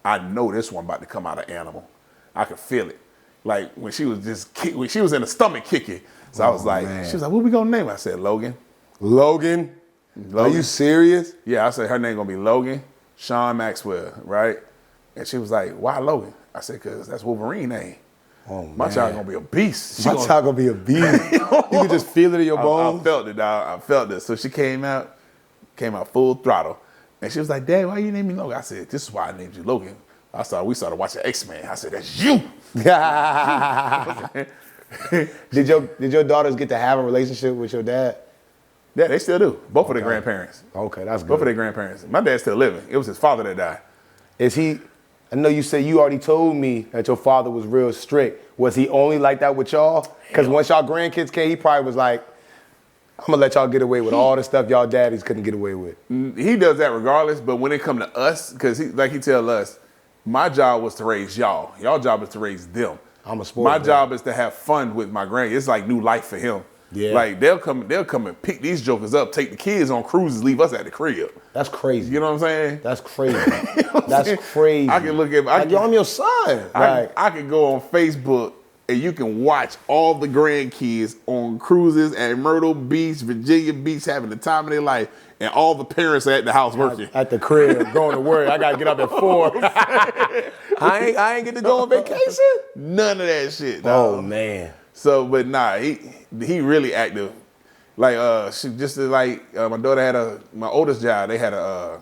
I know this one about to come out of animal. I could feel it. Like when she was when she was in the stomach kicking. So I was like, she was like, what we gonna name her? I said, Logan. Logan? Are you serious? Yeah, I said her name gonna be Logan Sean Maxwell, right? And she was like, why Logan? I said, cause that's Wolverine name. Oh, man. My child gonna be a beast. My child gonna be a beast. You can just feel it in your bones. I felt it, dog. I felt it. So she came out full throttle. And she was like, Dad, why you name me Logan? I said, this is why I named you Logan. We started watching X-Men. I said, that's you. Did your daughters get to have a relationship with your dad? Yeah, they still do. Both of their grandparents. Okay, that's good. Both of their grandparents. My dad's still living. It was his father that died. Is he, I know you said you already told me that your father was real strict. Was he only like that with y'all? Because once y'all grandkids came, he probably was like, I'm going to let y'all get away with all the stuff y'all daddies couldn't get away with. He does that regardless, but when it come to us, because he tell us, my job was to raise y'all. Y'all job is to raise them. I'm a sport. My job is to have fun with my grandkids. It's like new life for him. Yeah. Like they'll come and pick these jokers up, take the kids on cruises, leave us at the crib. That's crazy. You know what I'm saying? That's crazy. That's crazy. I can look at I'm your son. I can go on Facebook and you can watch all the grandkids on cruises at Myrtle Beach, Virginia Beach, having the time of their life, and all the parents are at the house working. At the crib, going to work. I gotta get up at 4. I ain't get to go on vacation. None of that shit. Dog. Oh man. So, but nah, he really active. Like my daughter had my oldest child. They had a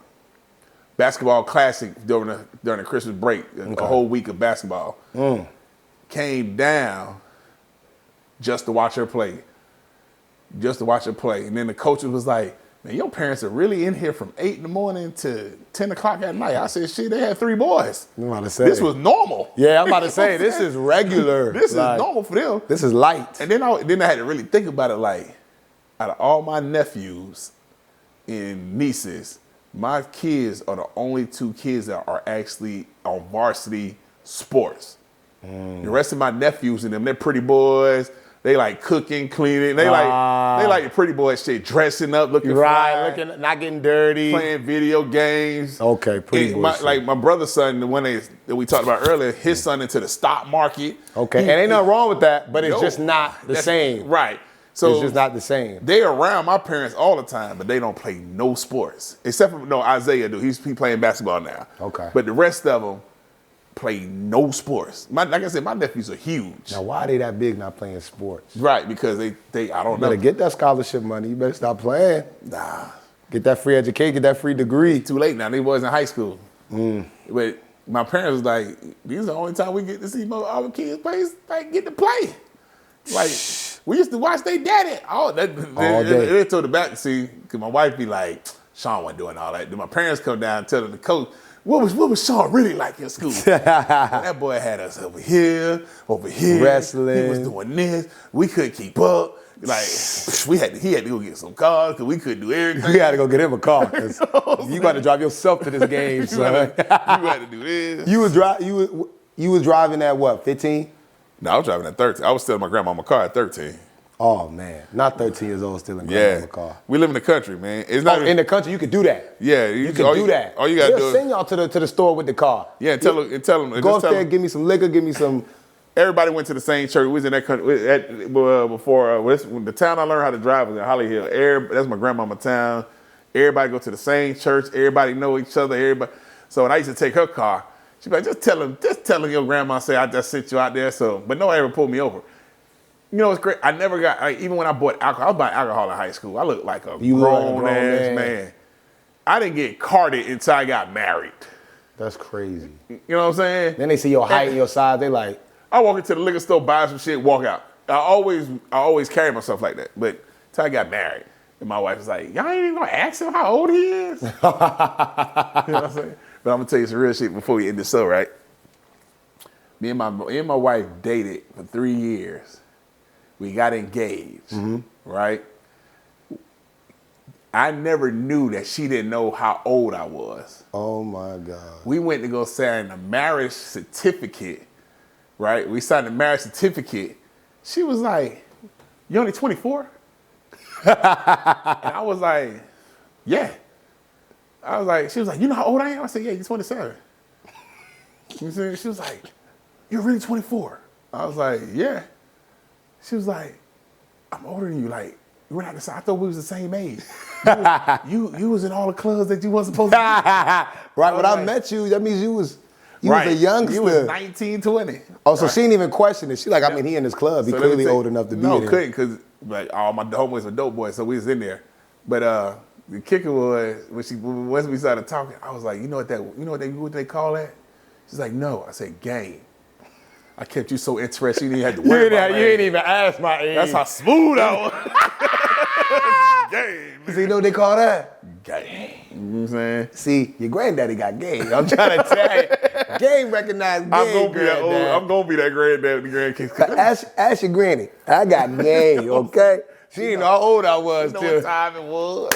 basketball classic during the Christmas break. A whole week of basketball. Came down just to watch her play. And then the coaches was like, man, your parents are really in here from 8 in the morning to 10 o'clock at night. I said, shit, they had 3 boys. I'm about to say. This was normal. Yeah, I'm about to say, this is regular. This is normal for them. This is light. And then I had to really think about it, like, out of all my nephews and nieces, my kids are the only 2 kids that are actually on varsity sports. The rest of my nephews and them, they're pretty boys. They like cooking, cleaning. They like the pretty boy shit, dressing up, looking fly, looking, not getting dirty, playing video games. Okay, pretty boy shit. Like my brother's son, the one that we talked about earlier, his son into the stock market. Okay, and ain't nothing wrong with that, but it's just not the same. Right. So it's just not the same. They're around my parents all the time, but they don't play no sports. Except for, Isaiah do. He's playing basketball now. Okay. But the rest of them play no sports. Like I said, my nephews are huge. Now, why are they that big not playing sports? Right, because they I don't know. You better get that scholarship money. You better stop playing. Nah. Get that free education, get that free degree. Too late now. They was in high school. But my parents was like, these are the only time we get to see our kids get to play. Like, we used to watch their daddy all day. They told the back to see, because my wife be like, Sean wasn't doing all that. Then my parents come down and tell the coach, what was Sean really like in school? That boy had us over here, wrestling. He was doing this. We couldn't keep up. Like he had to go get some cars because we couldn't do everything. You had to go get him a car because you got to drive yourself to this game, son. You had to do this. You was driving at what, 15? No, I was driving at 13. I was still in my grandmama's car at 13. Oh man, not 13 years old, still in grandmama's car. We live in the country, man. It's not in the country. You could do that. Yeah, you can do that. All you gotta do is send y'all to the store with the car. Yeah, tell them. Go up there, give me some liquor, give me some. Everybody went to the same church. We was in that country before. The town I learned how to drive was in Holly Hill. That's my grandmama's town. Everybody go to the same church. Everybody know each other. Everybody. So when I used to take her car, she'd be like, just tell him your grandma say I just sent you out there. So, but nobody ever pulled me over. You know what's great? I never got, even when I bought alcohol, I was buying alcohol in high school. I looked like a grown ass man. I didn't get carded until I got married. That's crazy. You know what I'm saying? Then they see your height and your size, they like. I walk into the liquor store, buy some shit, walk out. I always carry myself like that. But until I got married, and my wife was like, y'all ain't even gonna ask him how old he is? You know what I'm saying? But I'm gonna tell you some real shit before we end this show, right? Me and my wife dated for 3 years. We got engaged, right? I never knew that she didn't know how old I was. Oh my God. We went to go sign a marriage certificate, right? We signed a marriage certificate. She was like, you only 24? And I was like, yeah. She was like, you know how old I am? I said, yeah, you're 27. She was like, you're really 24. I was like, yeah. She was like, I'm older than you. Like, we're not the same. I thought we was the same age. You was in all the clubs that you wasn't supposed to be. Right, when I met you, that means you was a youngster. You was 19, 20. Oh, so she didn't even question it. She like, I mean, he in this club. He So clearly old enough to be No, there. couldn't, because like all my homies were dope boys, so we was in there. But the kicker was once we started talking, I was like, you know what they call that? She's like, no. I said, game. I kept you so interested, you didn't have to worry about my You ain't age. even ask my age. That's how smooth I was. Game. So you know what they call that? Game. You know what I'm saying? See, your granddaddy got game. I'm trying to tell you. Game recognized game, I'm gonna be that granddad with the grandkids. Ask your granny. I got game, okay? She didn't know how old I was, You know too. what time it was?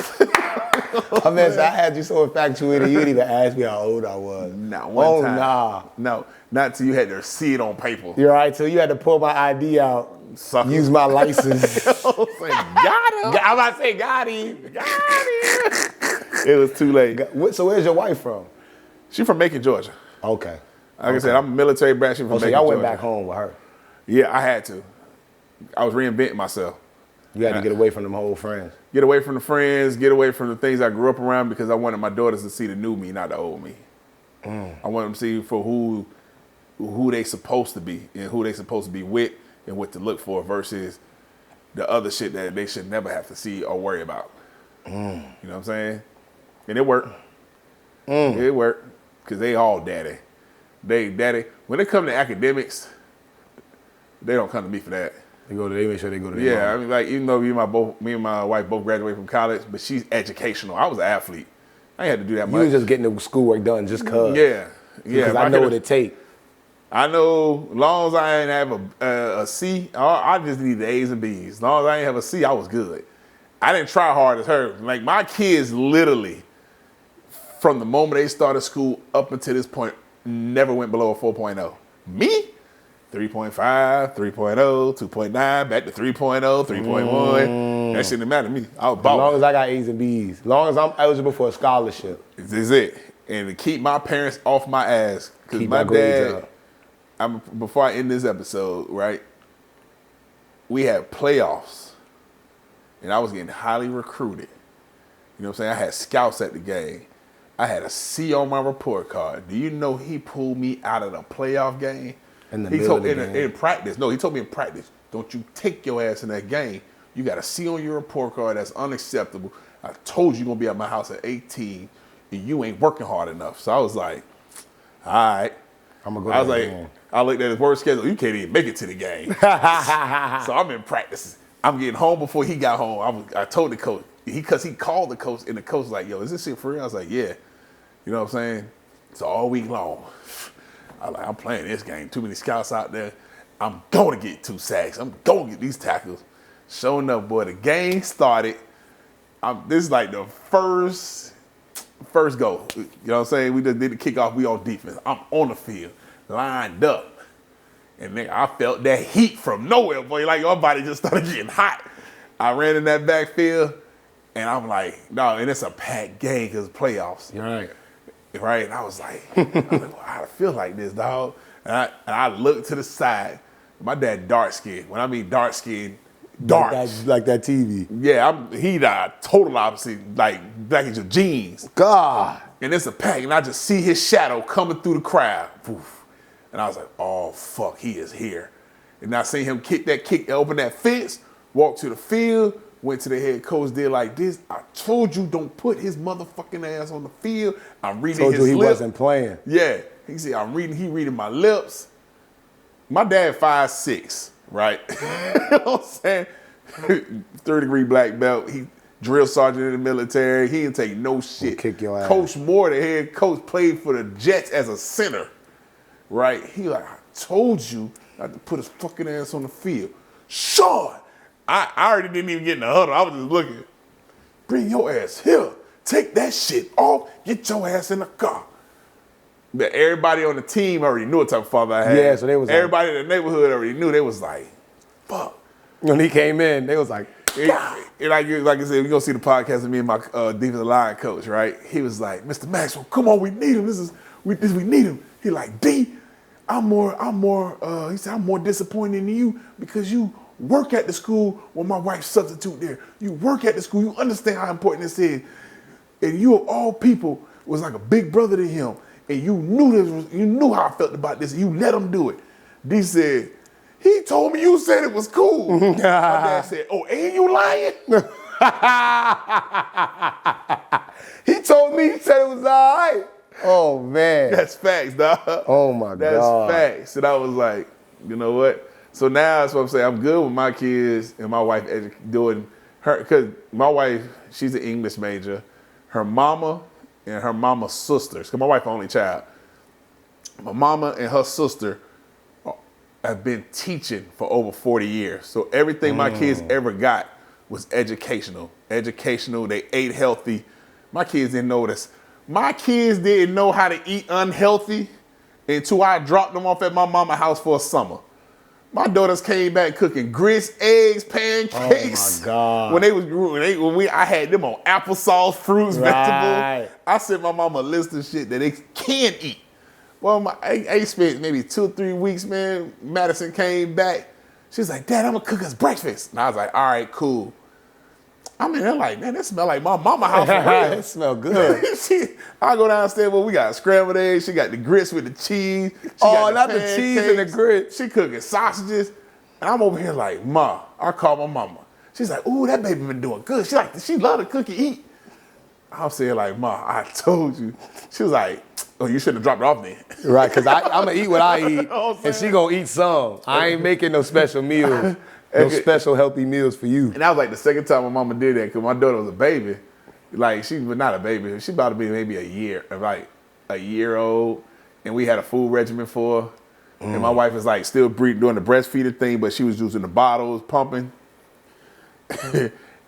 I mean, I had you so infatuated, you didn't even ask me how old I was. Not one time. Nah. No, not till you had to see it on paper. You're right, so you had to pull my ID out, Sucker. use my license. Got him. I'm about to say got him. It was too late. So where's your wife from? She from Macon, Georgia. Okay. Like I said, I'm a military brat. She from So Macon, y'all went Georgia. back home with her. Yeah, I had to. I was reinventing myself. You had to get away from them whole friends. Get away from the friends, get away from the things I grew up around because I wanted my daughters to see the new me, not the old me. I wanted them to see for who they supposed to be and who they supposed to be with and what to look for versus the other shit that they should never have to see or worry about. You know what I'm saying? And it worked. It worked because they all daddy. Daddy. When they come to academics, they don't come to me for that. They make sure they go to their Yeah, mom. I mean, like even though me and my wife both graduated from college, but she's educational. I was an athlete. I ain't had to do that You much. was just getting the schoolwork done just cause. Yeah. Because I know what it take. I know, as long as I ain't have a C, I just need the A's and B's. As long as I ain't have a C, I was good. I didn't try hard as her. Like my kids literally, from the moment they started school up until this point, never went below a 4.0. Me? 3.5, 3.0, 2.9, back to 3.0, 3.1. That shit didn't matter to me. I was As balling. long as I got A's and B's. As long as I'm eligible for a scholarship. This is it. And to keep my parents off my ass. Because Keep my my grades dad, before I end this episode, right, we had playoffs. And I was getting highly recruited. You know what I'm saying? I had scouts at the game. I had a C on my report card. Do you know he pulled me out of the playoff game? In the He middle told of the game. in practice. No, he told me in practice, don't you take your ass in that game. You got a C on your report card. That's unacceptable. I told you you're going to be at my house at 18 and you ain't working hard enough. So I was like, all right. I'm going to go I was to the like, game. I looked at his work schedule. You can't even make it to the game. So I'm in practice. I'm getting home before he got home. I told the coach, because he called the coach, and the coach was like, yo, is this shit for real? I was like, yeah. You know what I'm saying? So all week long, I'm playing this game. Too many scouts out there. I'm going to get 2 sacks. I'm going to get these tackles. Sure enough, boy, the game started. This is like the first goal. You know what I'm saying? We just did the kickoff. We on defense. I'm on the field, lined up. And then I felt that heat from nowhere, boy. Like your body just started getting hot. I ran in that backfield, and I'm like, no, and it's a packed game because it's playoffs. You're right. Right? And I was like, I feel like this, dog. And I looked to the side. My dad dark skinned. When I mean dark skinned, dark. Like that TV. Yeah, he the total opposite, like back in your jeans. God. And it's a pack, and I just see his shadow coming through the crowd. Poof. And I was like, oh, fuck, he is here. And I seen him open that fence, walk to the field, went to the head coach, did like this. I told you don't put his motherfucking ass on the field. I'm reading Told his you he lips. wasn't playing. Yeah. He said, he reading my lips. My dad 5'6", right? You know what I'm saying? 3rd-degree black belt. He drill sergeant in the military. He didn't take no shit. Kick your ass. Coach Moore, the head coach, played for the Jets as a center, right? He like, I told you not to put his fucking ass on the field. Sean, I already didn't even get in the huddle. I was just looking. Bring your ass here. Take that shit off. Get your ass in the car. But everybody on the team already knew what type of father I had. Yeah, so they was everybody in the neighborhood already knew. They was like, fuck. When he came in, they was like, And like I said, we gonna see the podcast with me and my defensive line coach, right? He was like, Mr. Maxwell, come on, we need him. We need him. He like, D, I'm more disappointed in you because you work at the school when my wife's substitute there. You work at the school, you understand how important this is. And you of all people was like a big brother to him. And you knew how I felt about this, and you let him do it. D said, he told me you said it was cool. My dad said, oh, ain't you lying? He told me, he said it was all right. Oh, man. That's facts, dog. Oh, my God. That's facts. And I was like, you know what? So now that's what I'm saying. I'm good with my kids and my wife doing her, because my wife, she's an English major. Her mama and her mama's sisters, because my wife's the only child. My mama and her sister have been teaching for over 40 years. So everything my kids ever got was educational. They ate healthy. My kids didn't know this. My kids didn't know how to eat unhealthy until I dropped them off at my mama's house for a summer. My daughters came back cooking grits, eggs, pancakes. Oh my God! I had them on applesauce, fruits, right. vegetables. I sent my mama a list of shit that they can eat. Well, I spent maybe 2 or 3 weeks, man. Madison came back. She's like, Dad, I'm gonna cook us breakfast. And I was like, all right, cool. I mean, they're like, man, that smell like my mama house for real. It smell good. I go downstairs, well, we got scrambled eggs. She got the grits with the cheese. Not the cheese and the grits. She cooking sausages. And I'm over here like, Ma. I call my mama. She's like, ooh, that baby been doing good. She love to cook and eat. I'm saying like, Ma, I told you. She was like, oh, you shouldn't have dropped it off then. Right, because I'm going to eat what I eat, and she going to eat some. I ain't making no special meals, no special healthy meals for you. And that was like the second time my mama did that, because my daughter was a baby. Like, she was not a baby. She about to be maybe a year old, and we had a food regimen for her. And my wife was like still doing the breastfeeding thing, but she was using the bottles, pumping.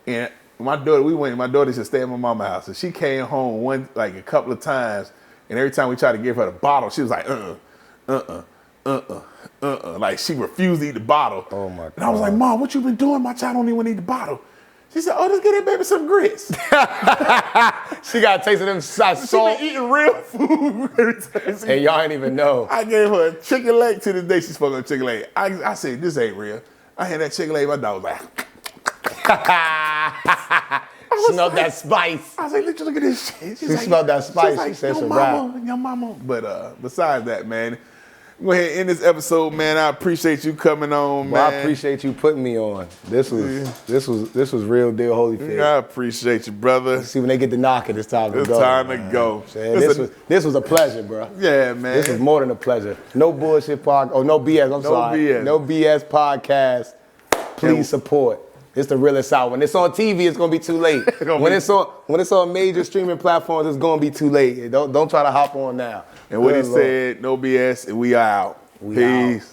And my daughter used to stay at my mama's house. And she came home a couple of times, and every time we tried to give her the bottle, she was like, like she refused to eat the bottle. Oh my God. And I was like, Mom, what you been doing? My child don't even want to eat the bottle. She said, oh, just get that baby some grits. She got a taste of them salt. She been eating real food. And y'all ain't even know. I gave her a chicken leg. To this day, she's fucking a chicken leg. I said, this ain't real. I had that chicken leg, my dog was like. Smelled that spice. I was like, look at this shit. She smelled that spice. She said, your mama. But besides that, man, go ahead and end this episode, man. I appreciate you coming on, man. Well, I appreciate you putting me on. This was real deal Holyfield. I appreciate you, brother. Let's see, when they get to knocking, it's time to go. It's time to go. This was a pleasure, bro. Yeah, man. This was more than a pleasure. No bullshit podcast. Oh, no BS. I'm sorry. BS. No BS podcast. Please support. It's the realest out. When it's on TV, it's gonna be too late. When it's on major streaming platforms, it's gonna be too late. Don't try to hop on now. And what he said, no BS, and we are out. Peace.